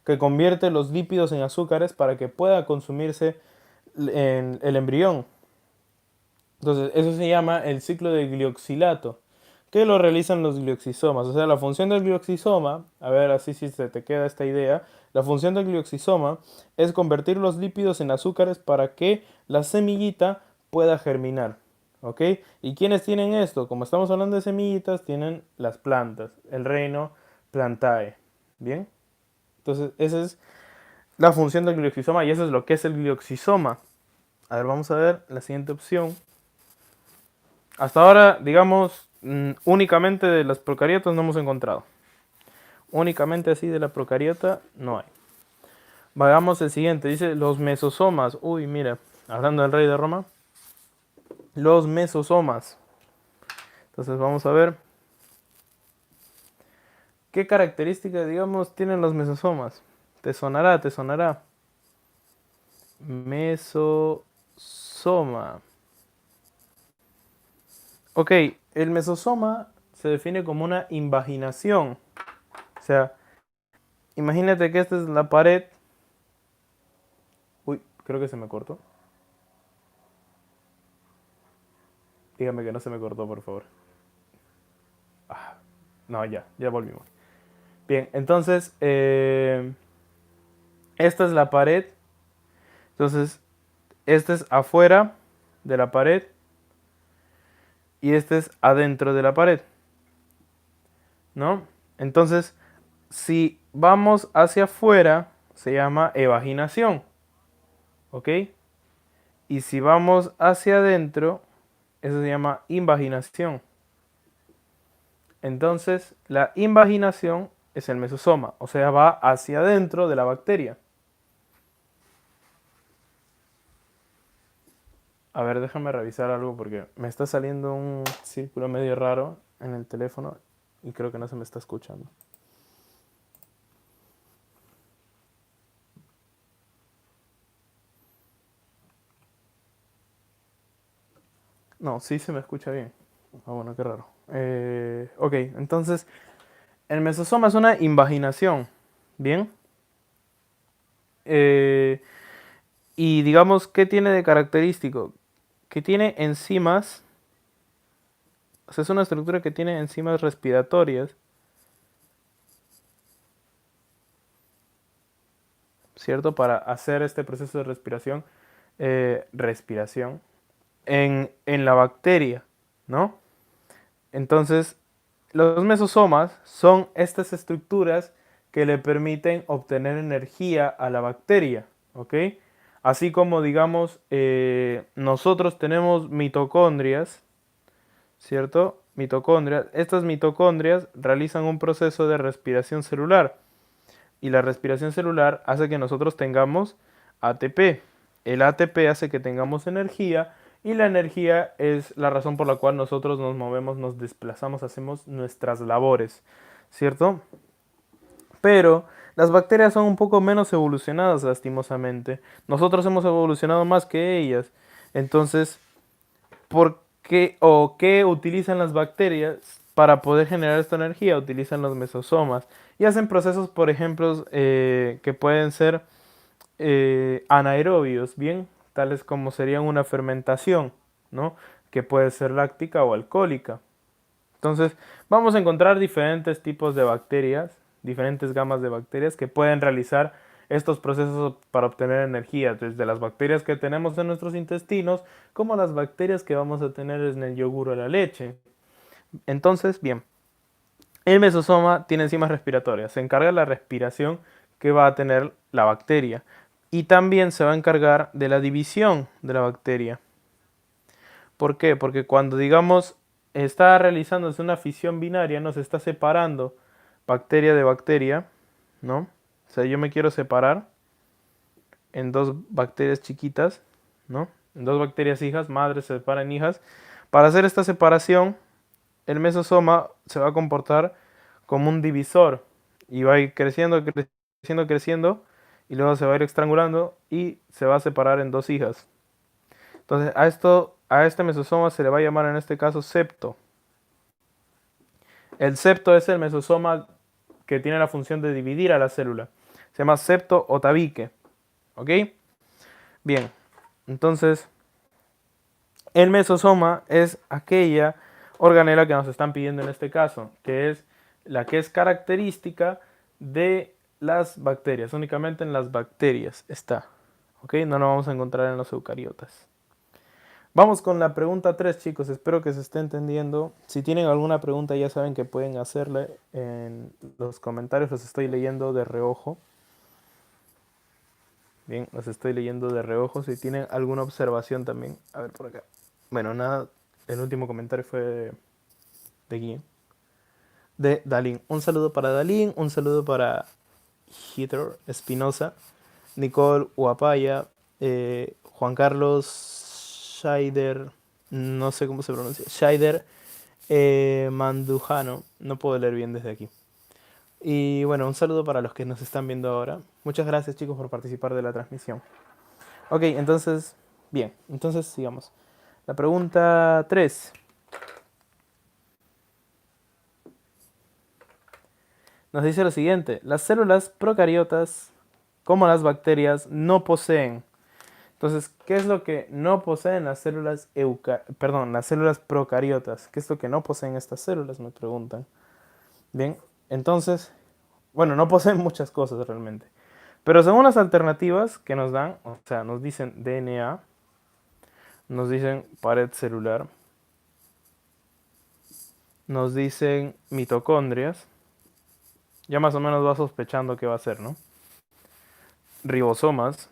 que convierte los lípidos en azúcares para que pueda consumirse en el embrión. Entonces, eso se llama el ciclo de glioxilato, que lo realizan los glioxisomas. O sea, la función del glioxisoma, a ver así si se te queda esta idea, la función del glioxisoma es convertir los lípidos en azúcares para que la semillita pueda germinar. ¿Ok? ¿Y quiénes tienen esto? Como estamos hablando de semillitas, tienen las plantas, el reino Plantae. ¿Bien? Entonces, esa es la función del glioxisoma y eso es lo que es el glioxisoma. A ver, vamos a ver la siguiente opción. Hasta ahora, digamos, únicamente de las procariotas no hemos encontrado. Únicamente así de la procariota no hay. Vayamos el siguiente, dice los mesosomas. Uy, mira, hablando del rey de Roma. Los mesosomas. Entonces vamos a ver qué características, digamos, tienen los mesosomas. Te sonará, te sonará. Mesosoma. Ok, el mesosoma se define como una invaginación. O sea, imagínate que esta es la pared. Uy, creo que se me cortó. Dígame que no se me cortó, por favor. Ah, no, ya volvimos. Bien, entonces, esta es la pared. Entonces, este es afuera de la pared y este es adentro de la pared, ¿no? Entonces, si vamos hacia afuera, se llama evaginación, ¿ok? Y si vamos hacia adentro, eso se llama invaginación. Entonces, la invaginación es el mesosoma, o sea, va hacia adentro de la bacteria. A ver, déjame revisar algo porque me está saliendo un círculo medio raro en el teléfono y creo que no se me está escuchando. No, sí se me escucha bien. Ah, bueno, qué raro. Ok, entonces, el mesosoma es una invaginación. Bien. Eh, y digamos, ¿qué tiene de característico? Que tiene enzimas. O sea, es una estructura que tiene enzimas respiratorias, ¿cierto? Para hacer este proceso de respiración en la bacteria, ¿no? Entonces, los mesosomas son estas estructuras que le permiten obtener energía a la bacteria, ¿ok? Así como, digamos, nosotros tenemos mitocondrias, ¿cierto? Mitocondrias. Estas mitocondrias realizan un proceso de respiración celular y la respiración celular hace que nosotros tengamos ATP. El ATP hace que tengamos energía y la energía es la razón por la cual nosotros nos movemos, nos desplazamos, hacemos nuestras labores, ¿cierto? Pero las bacterias son un poco menos evolucionadas, lastimosamente. Nosotros hemos evolucionado más que ellas. Entonces, ¿por qué o qué utilizan las bacterias para poder generar esta energía? Utilizan los mesosomas y hacen procesos, por ejemplo, que pueden ser anaerobios, bien, tales como serían una fermentación, ¿no? Que puede ser láctica o alcohólica. Entonces, vamos a encontrar diferentes tipos de bacterias, diferentes gamas de bacterias que pueden realizar estos procesos para obtener energía, desde las bacterias que tenemos en nuestros intestinos, como las bacterias que vamos a tener en el yogur o la leche. Entonces, bien, el mesosoma tiene enzimas respiratorias, se encarga de la respiración que va a tener la bacteria y también se va a encargar de la división de la bacteria. ¿Por qué? Porque cuando, digamos, está realizándose una fisión binaria, no se está separando bacteria de bacteria, ¿no? O sea, yo me quiero separar en dos bacterias chiquitas, ¿no? En dos bacterias hijas, madres se separan hijas. Para hacer esta separación, el mesosoma se va a comportar como un divisor y va a ir creciendo, creciendo, creciendo y luego se va a ir estrangulando y se va a separar en dos hijas. Entonces, a este mesosoma se le va a llamar en este caso septo. El septo es el mesosoma que tiene la función de dividir a la célula. Se llama septo o tabique. ¿Ok? Bien, entonces el mesosoma es aquella organela que nos están pidiendo en este caso, que es la que es característica de las bacterias. Únicamente en las bacterias está. ¿Ok? No lo vamos a encontrar en los eucariotas. Vamos con la pregunta 3, chicos. Espero que se esté entendiendo. Si tienen alguna pregunta, ya saben que pueden hacerle en los comentarios. Los estoy leyendo de reojo. Bien, los estoy leyendo de reojo. Si tienen alguna observación también. A ver por acá. Bueno, nada. El último comentario fue de quién. De Dalín. Un saludo para Dalín. Un saludo para Heather Espinosa. Nicole Uapaya. Juan Carlos Scheider. No sé cómo se pronuncia. Scheider Mandujano. No puedo leer bien desde aquí. Y bueno, un saludo para los que nos están viendo ahora. Muchas gracias, chicos, por participar de la transmisión. Ok, entonces, bien, entonces sigamos. La pregunta 3 nos dice lo siguiente: las células procariotas, como las bacterias, no poseen. Entonces, ¿qué es lo que no poseen las células las células procariotas? ¿Qué es lo que no poseen estas células? Me preguntan. Bien, entonces, bueno, no poseen muchas cosas realmente. Pero según las alternativas que nos dan, o sea, nos dicen DNA, nos dicen pared celular, nos dicen mitocondrias, ya más o menos va sospechando qué va a ser, ¿no? Ribosomas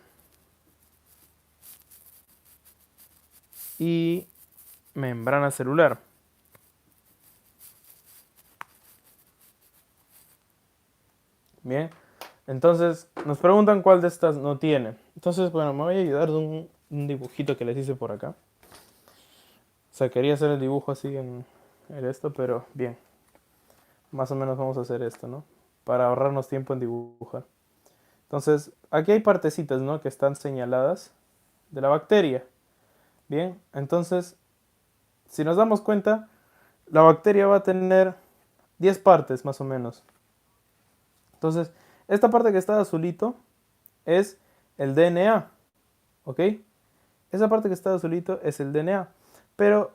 y membrana celular. Bien, entonces nos preguntan cuál de estas no tiene. Entonces, bueno, me voy a ayudar de un dibujito que les hice por acá. O sea, quería hacer el dibujo así en esto, pero bien. Más o menos vamos a hacer esto, ¿no? Para ahorrarnos tiempo en dibujar. Entonces, aquí hay partecitas, ¿no? Que están señaladas de la bacteria. Bien, entonces, si nos damos cuenta, la bacteria va a tener 10 partes más o menos. Entonces, esta parte que está de azulito es el DNA, ¿ok? Esa parte que está de azulito es el DNA. Pero,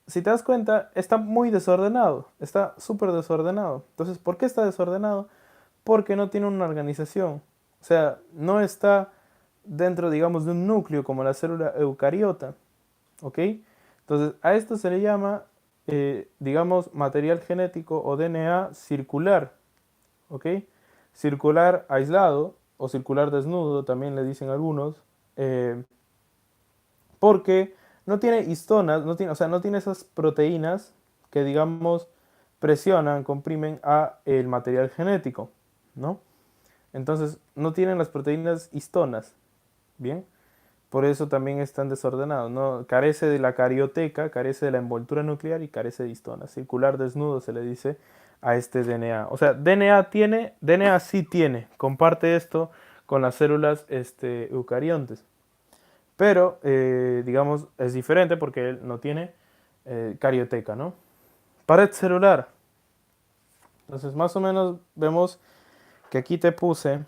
si te das cuenta, está muy desordenado, está súper desordenado. Entonces, ¿por qué está desordenado? Porque no tiene una organización. O sea, no está dentro, digamos, de un núcleo como la célula eucariota. ¿Ok? Entonces, a esto se le llama, digamos, material genético o DNA circular. ¿Ok? Circular aislado o circular desnudo, también le dicen algunos. Porque no tiene histonas, no tiene, o sea, no tiene esas proteínas que, digamos, presionan, comprimen a el material genético, ¿no? Entonces, no tienen las proteínas histonas, ¿bien? Por eso también están desordenados, ¿no? Carece de la carioteca, carece de la envoltura nuclear y carece de histonas. Circular desnudo se le dice a este DNA. O sea, DNA sí tiene, comparte esto con las células eucariontes. Pero, digamos, es diferente porque él no tiene carioteca, ¿no? Pared celular. Entonces, más o menos vemos que aquí te puse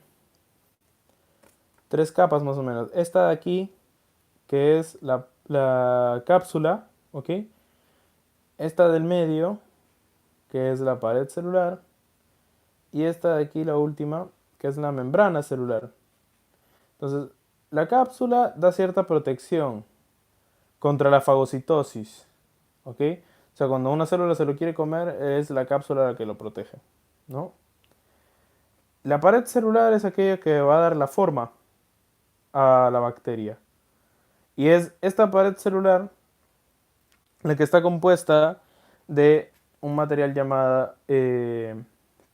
tres capas más o menos. Esta de aquí, que es la cápsula, ¿ok? Esta del medio, que es la pared celular. Y esta de aquí, la última, que es la membrana celular. Entonces, la cápsula da cierta protección contra la fagocitosis, ¿ok? O sea, cuando una célula se lo quiere comer, es la cápsula la que lo protege, ¿no? La pared celular es aquella que va a dar la forma a la bacteria. Y es esta pared celular la que está compuesta de un material llamado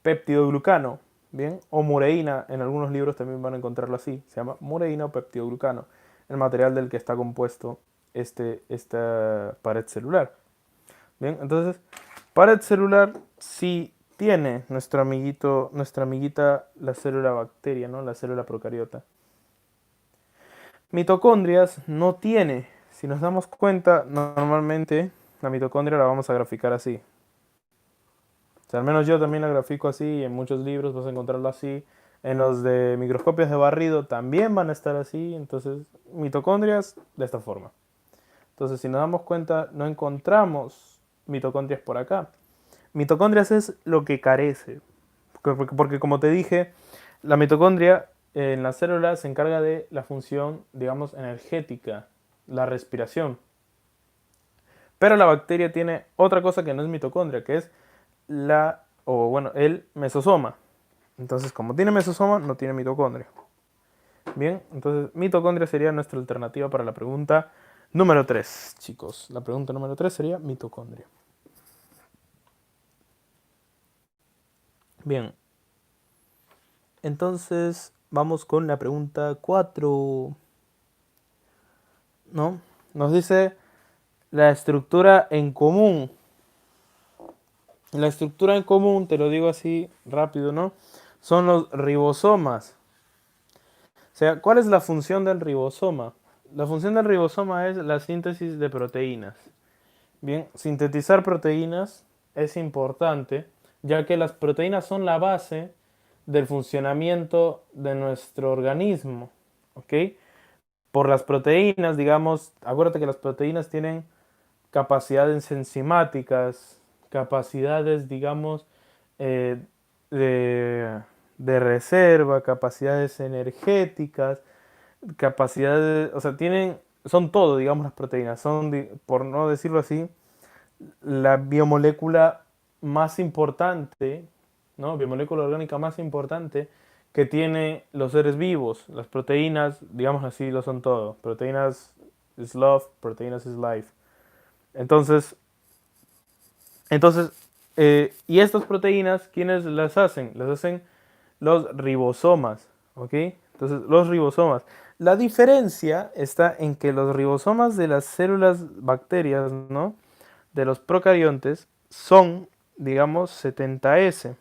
peptidoglucano, ¿bien? O mureína, en algunos libros también van a encontrarlo así, se llama mureína o peptidoglucano, el material del que está compuesto esta pared celular. Bien, entonces, pared celular sí tiene nuestro amiguito, nuestra amiguita, la célula bacteria, ¿no? La célula procariota. Mitocondrias no tiene. Si nos damos cuenta, normalmente la mitocondria la vamos a graficar así. O sea, al menos yo también la grafico así, y en muchos libros vas a encontrarlo así. En los de microscopios de barrido también van a estar así. Entonces, mitocondrias de esta forma. Entonces, si nos damos cuenta, no encontramos mitocondrias por acá. Mitocondrias es lo que carece. Porque como te dije, la mitocondria en la célula se encarga de la función, digamos, energética, la respiración. Pero la bacteria tiene otra cosa que no es mitocondria, que es el mesosoma. Entonces, como tiene mesosoma, no tiene mitocondria. Bien, entonces mitocondria sería nuestra alternativa para la pregunta número 3, chicos. La pregunta número 3 sería mitocondria. Bien, entonces vamos con la pregunta 4, ¿no? Nos dice la estructura en común. La estructura en común, te lo digo así rápido, ¿no? Son los ribosomas. O sea, ¿cuál es la función del ribosoma? La función del ribosoma es la síntesis de proteínas. Bien, sintetizar proteínas es importante, ya que las proteínas son la base del funcionamiento de nuestro organismo, ¿ok? Por las proteínas, digamos, acuérdate que las proteínas tienen capacidades enzimáticas, capacidades, digamos, eh, de, de reserva, capacidades energéticas, capacidades, o sea, son todo, digamos, las proteínas, son, por no decirlo así, la biomolécula más importante, ¿no? Biomolécula orgánica más importante que tiene los seres vivos. Las proteínas, digamos así, lo son todo. Proteínas is love, proteínas is life. Entonces, entonces, y estas proteínas, ¿quiénes las hacen? Las hacen los ribosomas, ¿ok? Entonces, los ribosomas. La diferencia está en que los ribosomas de las células bacterias, ¿no? De los procariontes son, digamos, 70S.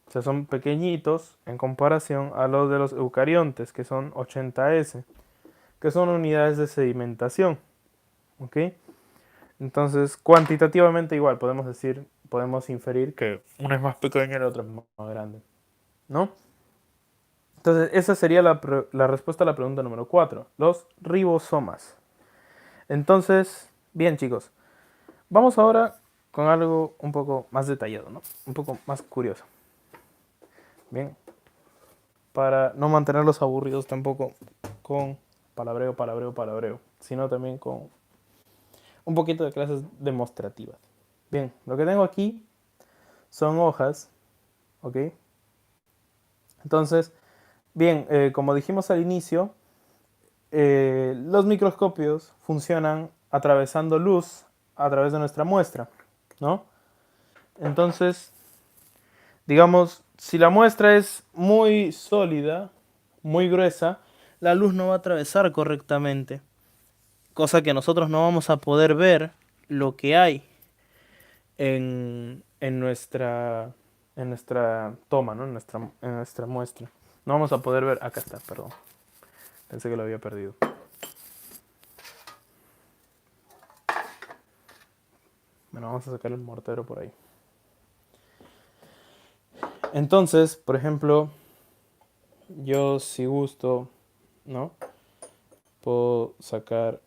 O sea, son pequeñitos en comparación a los de los eucariontes, que son 80S, que son unidades de sedimentación, ¿ok? Entonces, cuantitativamente igual, podemos inferir que uno es más pequeño y el otro es más grande, ¿no? Entonces, esa sería la respuesta a la pregunta número 4, los ribosomas. Entonces, bien chicos, vamos ahora con algo un poco más detallado, ¿no? Un poco más curioso. Bien, para no mantenerlos aburridos tampoco con palabreo, palabreo, palabreo, sino también con un poquito de clases demostrativas. Bien, lo que tengo aquí son hojas, ¿ok? Entonces, bien, como dijimos al inicio, los microscopios funcionan atravesando luz a través de nuestra muestra, ¿no? Entonces, digamos, si la muestra es muy sólida, muy gruesa, la luz no va a atravesar correctamente, cosa que nosotros no vamos a poder ver lo que hay en nuestra toma, ¿no? En nuestra muestra. No vamos a poder ver, acá está, perdón, pensé que lo había perdido. Bueno, vamos a sacar el mortero por ahí. Entonces, por ejemplo, yo si gusto, ¿no? Puedo sacar...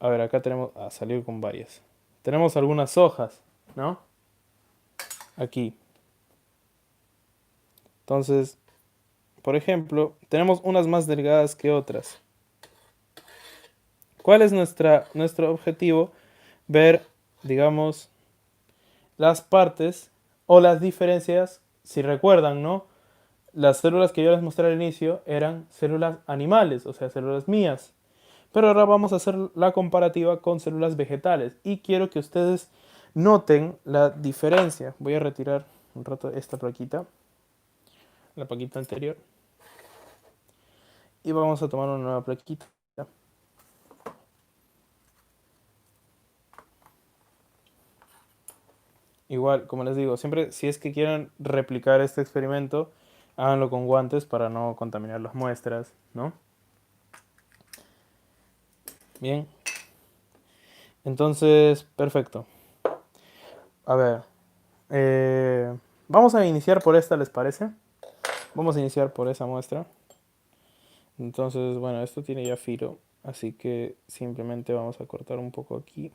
A ver, acá tenemos... A salir con varias. Tenemos algunas hojas, ¿no? Aquí. Entonces, por ejemplo, tenemos unas más delgadas que otras. ¿Cuál es nuestro objetivo? Ver, digamos, las partes o las diferencias, si recuerdan, ¿no? Las células que yo les mostré al inicio eran células animales, o sea, células mías. Pero ahora vamos a hacer la comparativa con células vegetales. Y quiero que ustedes noten la diferencia. Voy a retirar un rato esta plaquita, la plaquita anterior. Y vamos a tomar una nueva plaquita. Igual, como les digo, siempre si es que quieren replicar este experimento, háganlo con guantes para no contaminar las muestras, ¿no? Bien. Entonces, perfecto. A ver. Vamos a iniciar por esta, ¿les parece? Vamos a iniciar por esa muestra. Entonces, bueno, esto tiene ya filo. Así que simplemente vamos a cortar un poco aquí.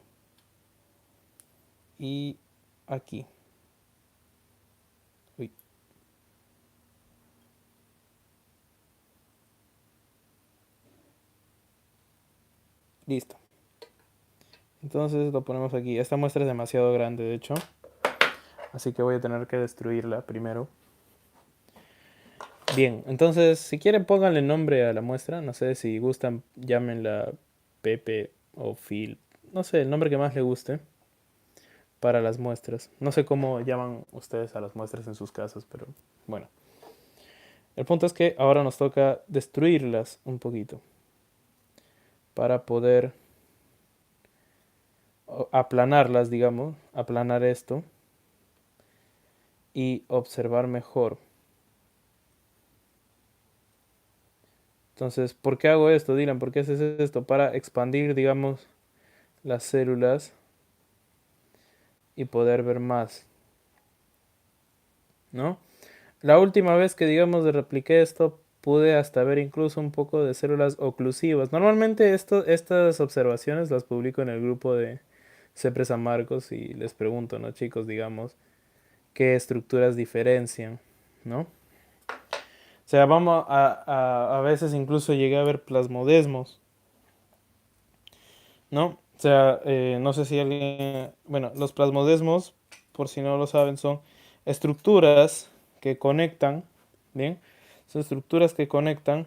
Y aquí. Uy. Listo. Entonces lo ponemos aquí. Esta muestra es demasiado grande, de hecho. Así que voy a tener que destruirla primero. Bien, entonces si quieren pónganle nombre a la muestra. No sé si gustan, llámenla Pepe o Phil. No sé, el nombre que más le guste para las muestras. No sé cómo llaman ustedes a las muestras en sus casas, pero bueno. El punto es que ahora nos toca destruirlas un poquito para poder aplanarlas, digamos, aplanar esto y observar mejor. Entonces, ¿por qué hago esto, Dylan? ¿Por qué haces esto? Para expandir, digamos, las células y poder ver más, ¿no? La última vez que, digamos, repliqué esto, pude hasta ver incluso un poco de células oclusivas. Normalmente estas observaciones las publico en el grupo de CEPRE San Marcos y les pregunto, ¿no, chicos, digamos, qué estructuras diferencian, ¿no? O sea, vamos a veces incluso llegué a ver plasmodesmos, ¿no? O sea, no sé si alguien... Bueno, los plasmodesmos, por si no lo saben, son estructuras que conectan, ¿bien? Son estructuras que conectan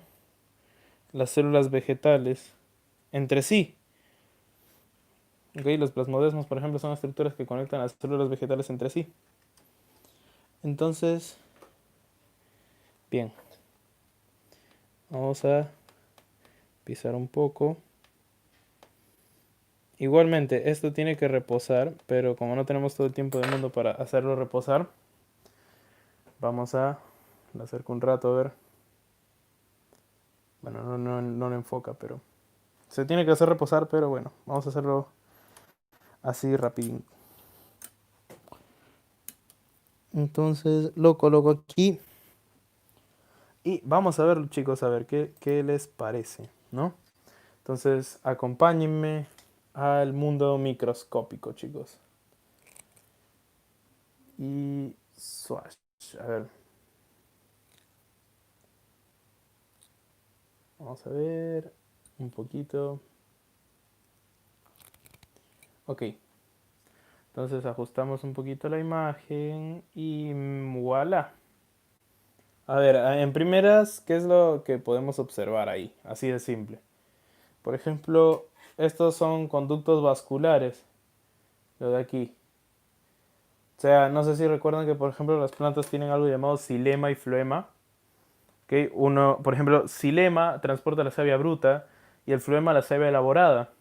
las células vegetales entre sí. ¿Ok? Los plasmodesmos, por ejemplo, son estructuras que conectan las células vegetales entre sí. Entonces, bien. Vamos a pisar un poco. Igualmente, esto tiene que reposar, pero como no tenemos todo el tiempo del mundo para hacerlo reposar, vamos a... Lo acerco un rato a ver. Bueno, no lo enfoca, pero... Se tiene que hacer reposar, pero bueno, vamos a hacerlo así rapidín. Entonces lo coloco aquí. Y vamos a ver, chicos, a ver qué les parece, ¿no? Entonces, acompáñenme al mundo microscópico, chicos. Y... Swash. A ver. Vamos a ver un poquito. Ok. Entonces ajustamos un poquito la imagen y voilà. A ver, en primeras, ¿qué es lo que podemos observar ahí? Así de simple. Por ejemplo, estos son conductos vasculares. Lo de aquí. O sea, no sé si recuerdan que, por ejemplo, las plantas tienen algo llamado xilema y floema. ¿Okay? Uno, por ejemplo, xilema transporta la savia bruta y el floema la savia elaborada,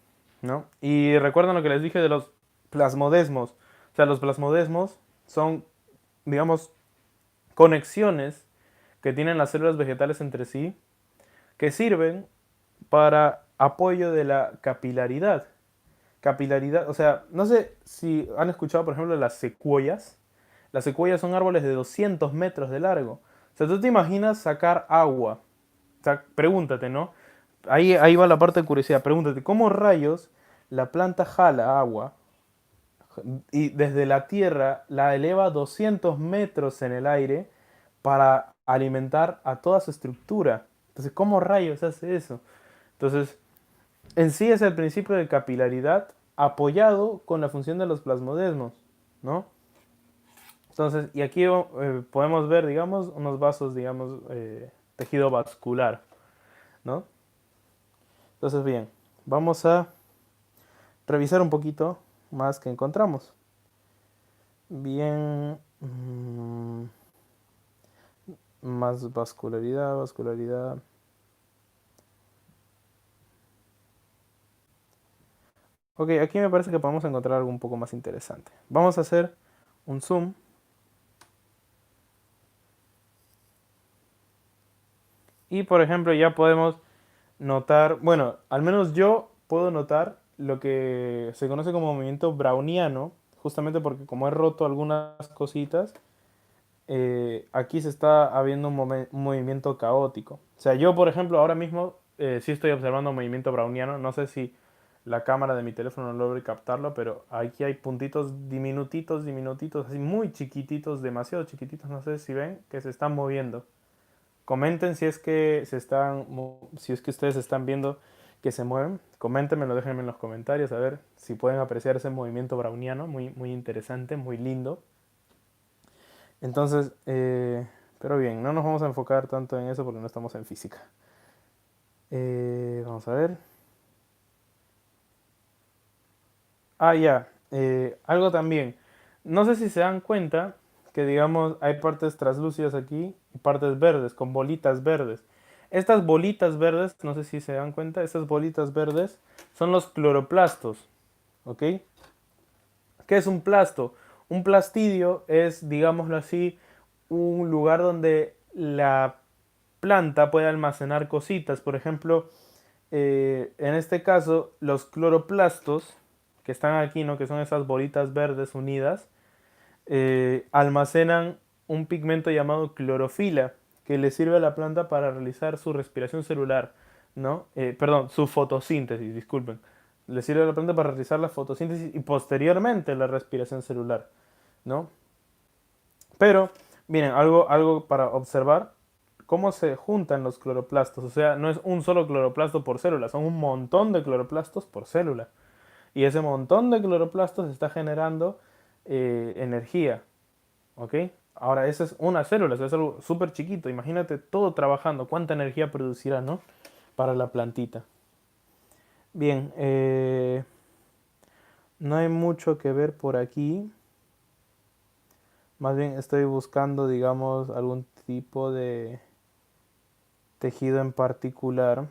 ¿no? Y recuerdan lo que les dije de los plasmodesmos. O sea, los plasmodesmos son, digamos, conexiones que tienen las células vegetales entre sí que sirven para apoyo de la capilaridad. Capilaridad, o sea, no sé si han escuchado, por ejemplo, las secuoyas. Las secuoyas son árboles de 200 metros de largo. O sea, tú te imaginas sacar agua. O sea, pregúntate, ¿no? Ahí va la parte de curiosidad. Pregúntate, ¿cómo rayos la planta jala agua y desde la tierra la eleva 200 metros en el aire para alimentar a toda su estructura. Entonces, ¿cómo rayos hace eso? Entonces, en sí es el principio de capilaridad apoyado con la función de los plasmodesmos, ¿no? Entonces, y aquí podemos ver, digamos, unos vasos, digamos, tejido vascular, ¿no? Entonces, bien, vamos a revisar un poquito más que encontramos. Bien, más vascularidad, vascularidad. Ok, aquí me parece que podemos encontrar algo un poco más interesante. Vamos a hacer un zoom. Y por ejemplo ya podemos notar, bueno, al menos yo puedo notar lo que se conoce como movimiento browniano, justamente porque como he roto algunas cositas, aquí se está habiendo un movimiento caótico. O sea, yo por ejemplo ahora mismo sí estoy observando un movimiento browniano, no sé si la cámara de mi teléfono logre captarlo, pero aquí hay puntitos diminutitos, diminutitos, así muy chiquititos, demasiado chiquititos, no sé si ven, que se están moviendo. Comenten si es que si es que ustedes están viendo que se mueven. Coméntenmelo, déjenme en los comentarios a ver si pueden apreciar ese movimiento browniano, muy, muy interesante, muy lindo. Entonces, pero bien, no nos vamos a enfocar tanto en eso porque no estamos en física. Vamos a ver. Ah, ya. Algo también. No sé si se dan cuenta que, digamos, hay partes translúcidas aquí y partes verdes, con bolitas verdes. Estas bolitas verdes, no sé si se dan cuenta, estas bolitas verdes son los cloroplastos. ¿Ok? ¿Qué es un plasto? Un plastidio es, digámoslo así, un lugar donde la planta puede almacenar cositas. Por ejemplo, en este caso, los cloroplastos que están aquí, ¿no? Que son esas bolitas verdes unidas, almacenan un pigmento llamado clorofila, que le sirve a la planta para realizar su respiración celular, ¿no? Perdón, su fotosíntesis, disculpen. Le sirve a la planta para realizar la fotosíntesis y posteriormente la respiración celular, ¿no? Pero, miren, algo para observar, cómo se juntan los cloroplastos. O sea, no es un solo cloroplasto por célula, son un montón de cloroplastos por célula. Y ese montón de cloroplastos está generando energía. ¿Ok? Ahora, esa es una célula, eso es algo súper chiquito. Imagínate todo trabajando, cuánta energía producirá, ¿no? Para la plantita. Bien, no hay mucho que ver por aquí. Más bien estoy buscando, digamos, algún tipo de tejido en particular.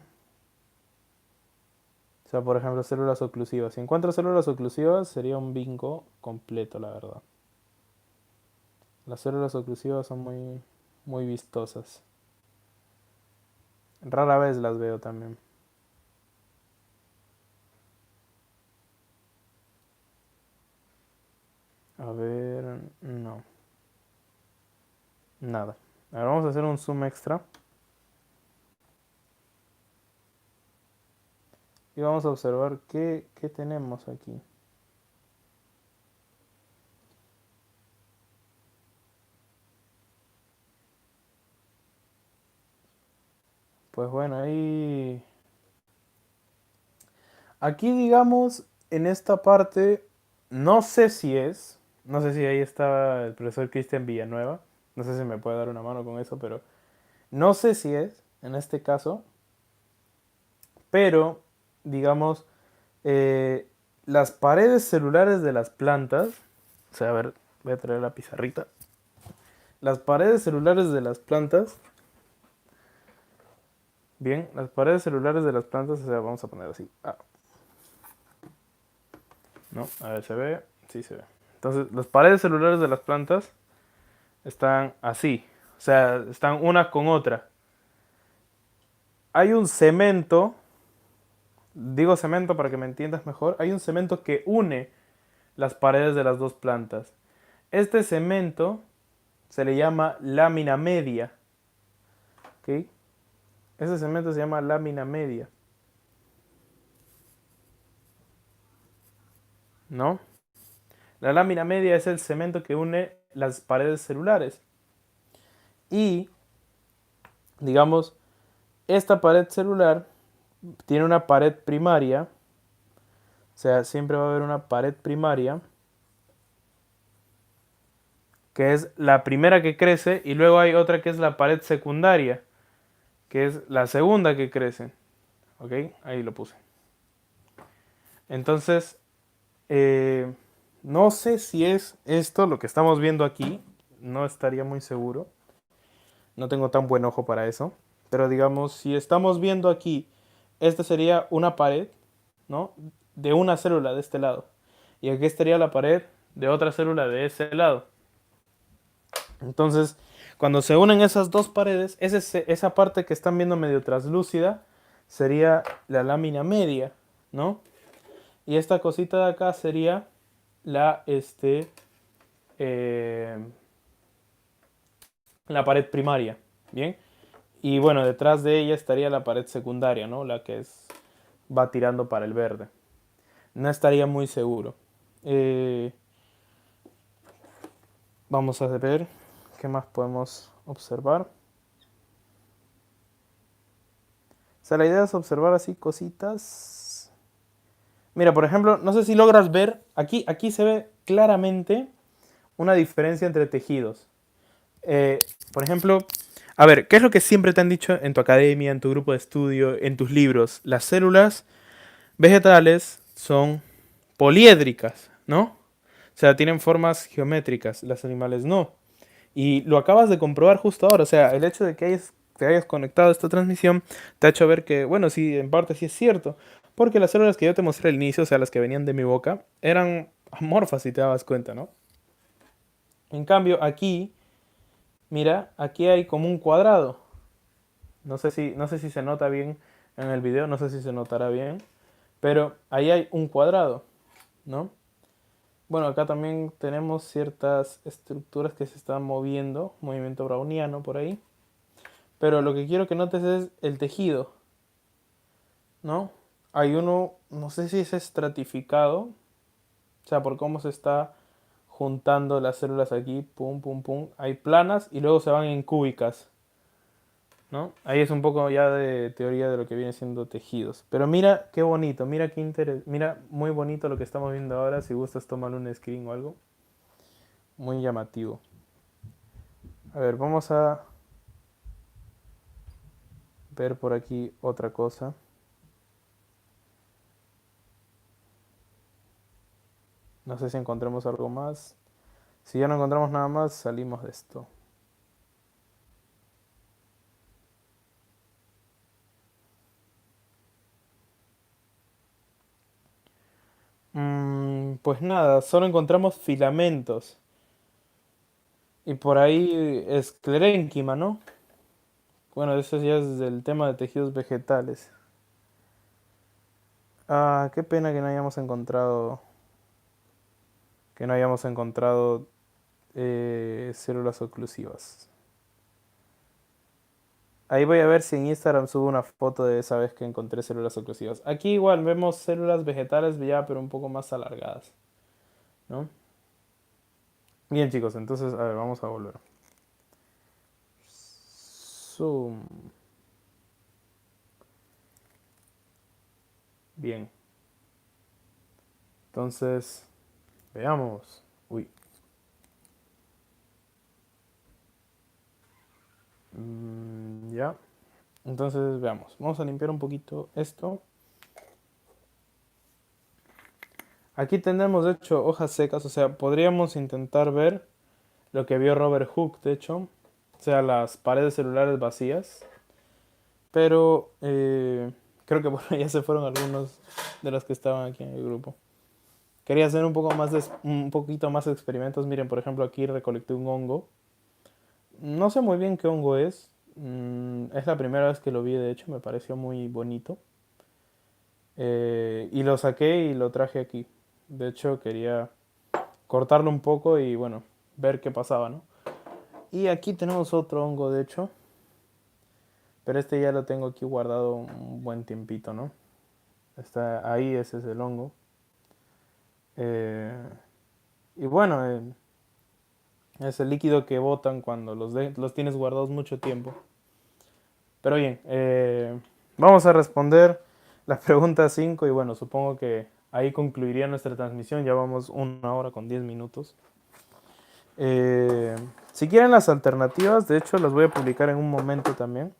O sea, por ejemplo, células oclusivas. Si encuentro células oclusivas, sería un bingo completo, la verdad. Las células oclusivas son muy, muy vistosas. Rara vez las veo también. A ver, no, nada. Ahora vamos a hacer un zoom extra. Y vamos a observar qué tenemos aquí. Pues bueno, ahí... Aquí digamos, en esta parte, no sé si ahí está el profesor Cristian Villanueva, no sé si me puede dar una mano con eso, pero no sé si es, en este caso, pero, digamos, eh, las paredes celulares de las plantas, o sea, a ver, voy a traer la pizarrita. Las paredes celulares de las plantas, bien, las paredes celulares de las plantas, o sea, vamos a poner así. Ah, no, a ver, ¿se ve? Sí se ve. Entonces, las paredes celulares de las plantas están así, o sea, están una con otra. Hay un cemento, digo cemento para que me entiendas mejor, hay un cemento que une las paredes de las dos plantas. Este cemento se le llama lámina media, ¿ok? Ese cemento se llama lámina media, ¿no? La lámina media es el cemento que une las paredes celulares. Y digamos, esta pared celular tiene una pared primaria, o sea, siempre va a haber una pared primaria, que es la primera que crece, y luego hay otra que es la pared secundaria, que es la segunda que crece. ¿Ok? Ahí lo puse. Entonces, eh, no sé si es esto lo que estamos viendo aquí, no estaría muy seguro, no tengo tan buen ojo para eso, pero digamos, si estamos viendo aquí, esta sería una pared, ¿no? De una célula de este lado, y aquí estaría la pared de otra célula de ese lado. Entonces, cuando se unen esas dos paredes, esa parte que están viendo medio translúcida sería la lámina media, ¿no? Y esta cosita de acá sería la, eh, la pared primaria, ¿bien? Y bueno, detrás de ella estaría la pared secundaria, ¿no? La que va tirando para el verde. No estaría muy seguro. Eh, Vamos a ver qué más podemos observar. O sea, la idea es observar así cositas. Mira, por ejemplo, no sé si logras ver, aquí se ve claramente una diferencia entre tejidos. Eh, por ejemplo, a ver, ¿qué es lo que siempre te han dicho en tu academia, en tu grupo de estudio, en tus libros? Las células vegetales son poliédricas, ¿no? O sea, tienen formas geométricas, las animales no. Y lo acabas de comprobar justo ahora, o sea, el hecho de que te hayas conectado a esta transmisión te ha hecho ver que, bueno, sí, en parte sí es cierto, porque las células que yo te mostré al inicio, o sea, las que venían de mi boca, eran amorfas si te dabas cuenta, ¿no? En cambio, aquí, mira, aquí hay como un cuadrado. No sé si se nota bien en el video, no sé si se notará bien, pero ahí hay un cuadrado, ¿no? Bueno, acá también tenemos ciertas estructuras que se están moviendo, movimiento browniano por ahí. Pero lo que quiero que notes es el tejido, ¿no? Hay uno, no sé si es estratificado, o sea, por cómo se está juntando las células aquí, pum, pum, pum. Hay planas y luego se van en cúbicas, ¿no? Ahí es un poco ya de teoría de lo que viene siendo tejidos. Pero mira qué bonito, mira muy bonito lo que estamos viendo ahora. Si gustas, tomar un screen o algo. Muy llamativo. A ver, vamos a ver por aquí otra cosa. No sé si encontremos algo más. Si ya no encontramos nada más, salimos de esto. Pues nada, solo encontramos filamentos. Y por ahí esclerénquima, ¿no? Bueno, eso ya es del tema de tejidos vegetales. Ah, qué pena que no hayamos encontrado células oclusivas. Ahí voy a ver si en Instagram subo una foto de esa vez que encontré células oclusivas. Aquí igual vemos células vegetales ya, pero un poco más alargadas, ¿no? Bien, chicos, entonces, a ver, vamos a volver. Zoom. Bien. Entonces, veamos. Uy. Ya. Entonces, veamos. Vamos a limpiar un poquito esto. Aquí tenemos, de hecho, hojas secas. O sea, podríamos intentar ver lo que vio Robert Hooke, de hecho. O sea, las paredes celulares vacías. Pero creo que por ahí ya se fueron algunos de los que estaban aquí en el grupo. Quería hacer un poquito más de experimentos. Miren, por ejemplo, aquí recolecté un hongo. No sé muy bien qué hongo es. Es la primera vez que lo vi, de hecho, me pareció muy bonito. Y lo saqué y lo traje aquí. De hecho, quería cortarlo un poco y bueno, ver qué pasaba, ¿no? Y aquí tenemos otro hongo, de hecho. Pero este ya lo tengo aquí guardado un buen tiempito, ¿no? Está ahí, ese es el hongo. Eh, y bueno, es el líquido que botan cuando los tienes guardados mucho tiempo. Pero bien, vamos a responder la pregunta 5 y bueno, supongo que ahí concluiría nuestra transmisión. Ya vamos 1 hora con 10 minutos. Si quieren las alternativas, de hecho las voy a publicar en un momento también.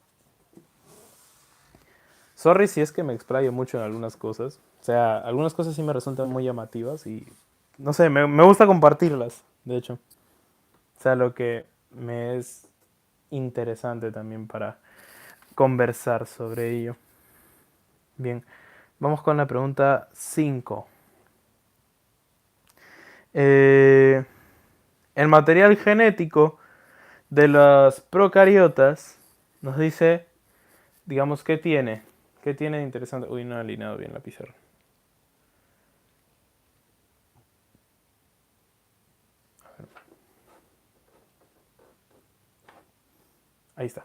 Sorry si es que me explayo mucho en algunas cosas. O sea, algunas cosas sí me resultan muy llamativas y no sé, me gusta compartirlas, de hecho. O sea, lo que me es interesante también para conversar sobre ello. Bien, vamos con la pregunta 5. El material genético de las procariotas nos dice, digamos, ¿qué tiene? ¿Qué tiene de interesante? Uy, no he alineado bien la pizarra. Ahí está.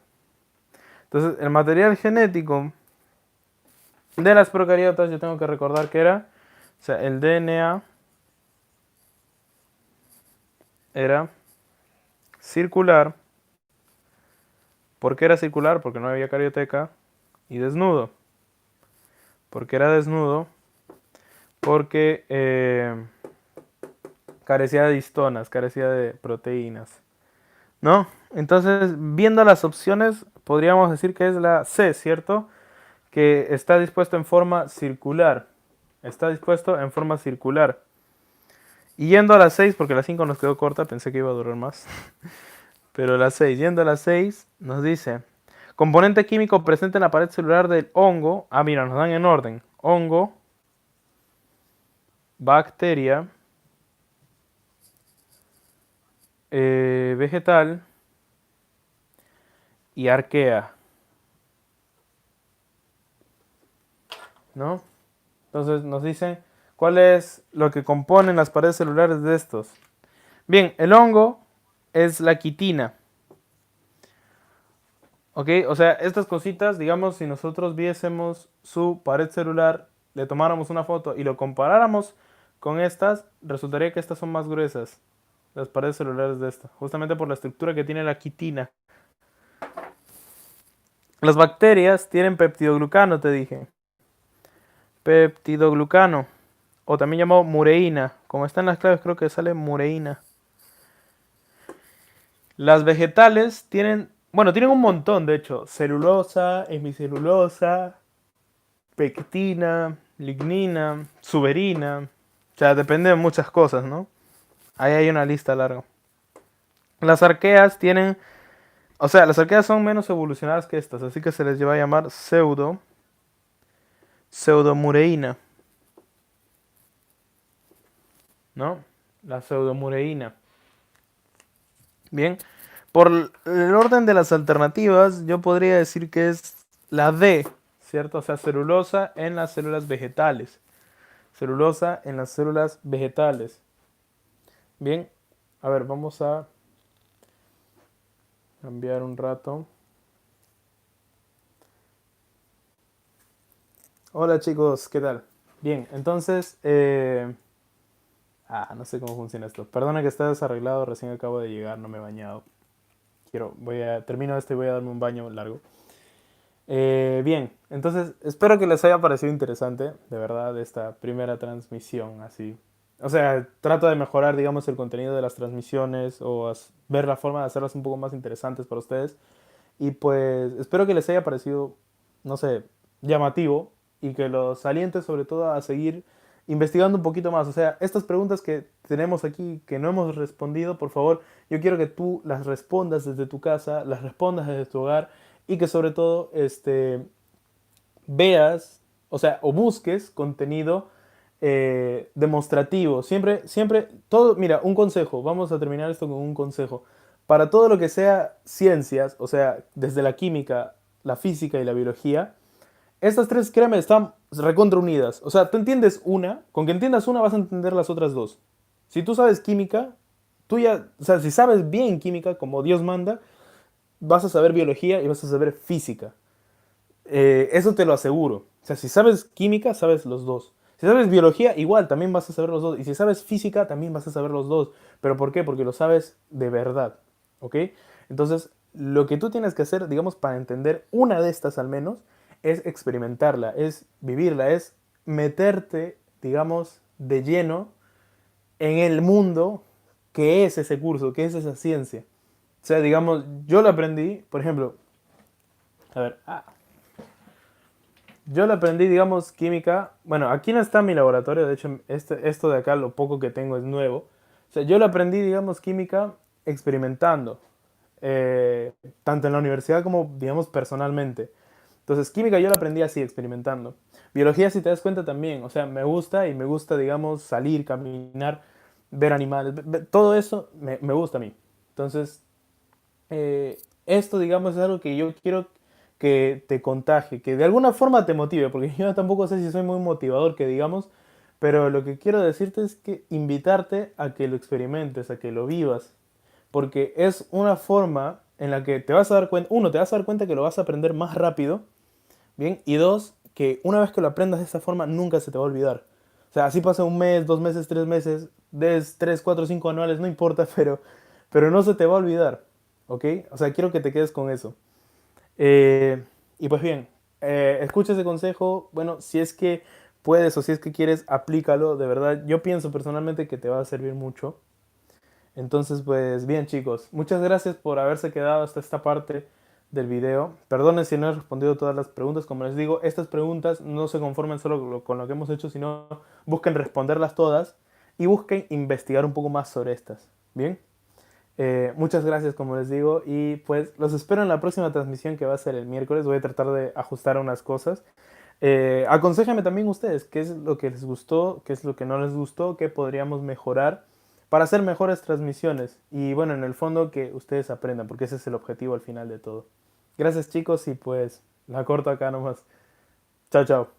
Entonces, el material genético de las procariotas, yo tengo que recordar que era, o sea, el DNA era circular. ¿Por qué era circular? Porque no había carioteca. Y desnudo. ¿Por qué era desnudo? Porque carecía de histonas, carecía de proteínas. ¿No? Entonces, viendo las opciones, podríamos decir que es la C, ¿cierto? Que está dispuesto en forma circular. Está dispuesto en forma circular. Y yendo a las 6, porque la 5 nos quedó corta, pensé que iba a durar más. Pero la 6, yendo a las 6, nos dice, componente químico presente en la pared celular del hongo. Ah, mira, nos dan en orden. Hongo, bacteria, vegetal y arquea. ¿No? Entonces nos dicen cuál es lo que componen las paredes celulares de estos. Bien, el hongo es la quitina. ¿Ok? O sea, estas cositas, digamos, si nosotros viésemos su pared celular, le tomáramos una foto y lo comparáramos con estas, resultaría que estas son más gruesas, las paredes celulares de esta, justamente por la estructura que tiene la quitina. Las bacterias tienen peptidoglucano, te dije. Peptidoglucano, o también llamado mureína. Como está en las claves, creo que sale mureína. Las vegetales tienen, bueno, tienen un montón, de hecho. Celulosa, hemicelulosa, pectina, lignina, suberina. O sea, depende de muchas cosas, ¿no? Ahí hay una lista larga. Las arqueas tienen, o sea, las arqueas son menos evolucionadas que estas, así que se les lleva a llamar pseudomureína, ¿no? La pseudomureína. Bien, por el orden de las alternativas, yo podría decir que es la D, ¿cierto? O sea, celulosa en las células vegetales. Celulosa en las células vegetales. Bien, a ver, vamos a cambiar un rato. Hola chicos, ¿qué tal? Bien, entonces, no sé cómo funciona esto. Perdona que esté desarreglado, recién acabo de llegar, no me he bañado. Termino esto y voy a darme un baño largo. Bien, entonces espero que les haya parecido interesante, de verdad, esta primera transmisión así. O sea, trato de mejorar, digamos, el contenido de las transmisiones o ver la forma de hacerlas un poco más interesantes para ustedes. Y pues espero que les haya parecido, no sé, llamativo y que los aliente sobre todo a seguir investigando un poquito más. O sea, estas preguntas que tenemos aquí que no hemos respondido, por favor, yo quiero que tú las respondas desde tu casa, las respondas desde tu hogar y que sobre todo veas, o sea, o busques contenido demostrativo. Siempre, siempre, todo, mira, un consejo, vamos a terminar esto con un consejo. Para todo lo que sea ciencias, o sea, desde la química, la física y la biología, estas tres, créeme, están recontra unidas. O sea, tú entiendes una, con que entiendas una vas a entender las otras dos. Si tú sabes química, tú ya, o sea, si sabes bien química, como Dios manda, vas a saber biología y vas a saber física. Eso te lo aseguro. O sea, si sabes química, sabes los dos. Si sabes biología, igual, también vas a saber los dos. Y si sabes física, también vas a saber los dos. ¿Pero por qué? Porque lo sabes de verdad. ¿Ok? Entonces, lo que tú tienes que hacer, digamos, para entender una de estas al menos, es experimentarla, es vivirla, es meterte, digamos, de lleno en el mundo que es ese curso, que es esa ciencia. O sea, digamos, yo lo aprendí, por ejemplo, a ver, yo lo aprendí, digamos, química. Bueno, aquí no está mi laboratorio, de hecho, esto de acá, lo poco que tengo es nuevo. O sea, yo lo aprendí, digamos, química experimentando, eh, tanto en la universidad como, digamos, personalmente. Entonces, química yo la aprendí así, experimentando. Biología, si te das cuenta, también. O sea, me gusta y me gusta, digamos, salir, caminar, ver animales. Todo eso me gusta a mí. Entonces, esto, digamos, es algo que yo quiero que te contagie, que de alguna forma te motive, porque yo tampoco sé si soy muy motivador, que digamos, pero lo que quiero decirte es que invitarte a que lo experimentes, a que lo vivas, porque es una forma en la que te vas a dar cuenta, uno, te vas a dar cuenta que lo vas a aprender más rápido, bien, y dos, que una vez que lo aprendas de esta forma, nunca se te va a olvidar. O sea, así pasa un mes, 2 meses, 3 meses, des 3, 4, 5 anuales, no importa, pero no se te va a olvidar, ¿ok? O sea, quiero que te quedes con eso. Eh, y pues bien, escucha ese consejo, bueno, si es que puedes o si es que quieres, aplícalo, de verdad, yo pienso personalmente que te va a servir mucho. Entonces, pues bien chicos, muchas gracias por haberse quedado hasta esta parte del video. Perdonen si no he respondido todas las preguntas. Como les digo, estas preguntas no se conforman solo con lo que hemos hecho, sino busquen responderlas todas y busquen investigar un poco más sobre estas. Bien, muchas gracias como les digo y pues los espero en la próxima transmisión que va a ser el miércoles. Voy a tratar de ajustar unas cosas. Aconséjame también ustedes qué es lo que les gustó, qué es lo que no les gustó, qué podríamos mejorar para hacer mejores transmisiones. Y bueno, en el fondo que ustedes aprendan, porque ese es el objetivo al final de todo. Gracias chicos y pues la corto acá nomás. Chao, chao.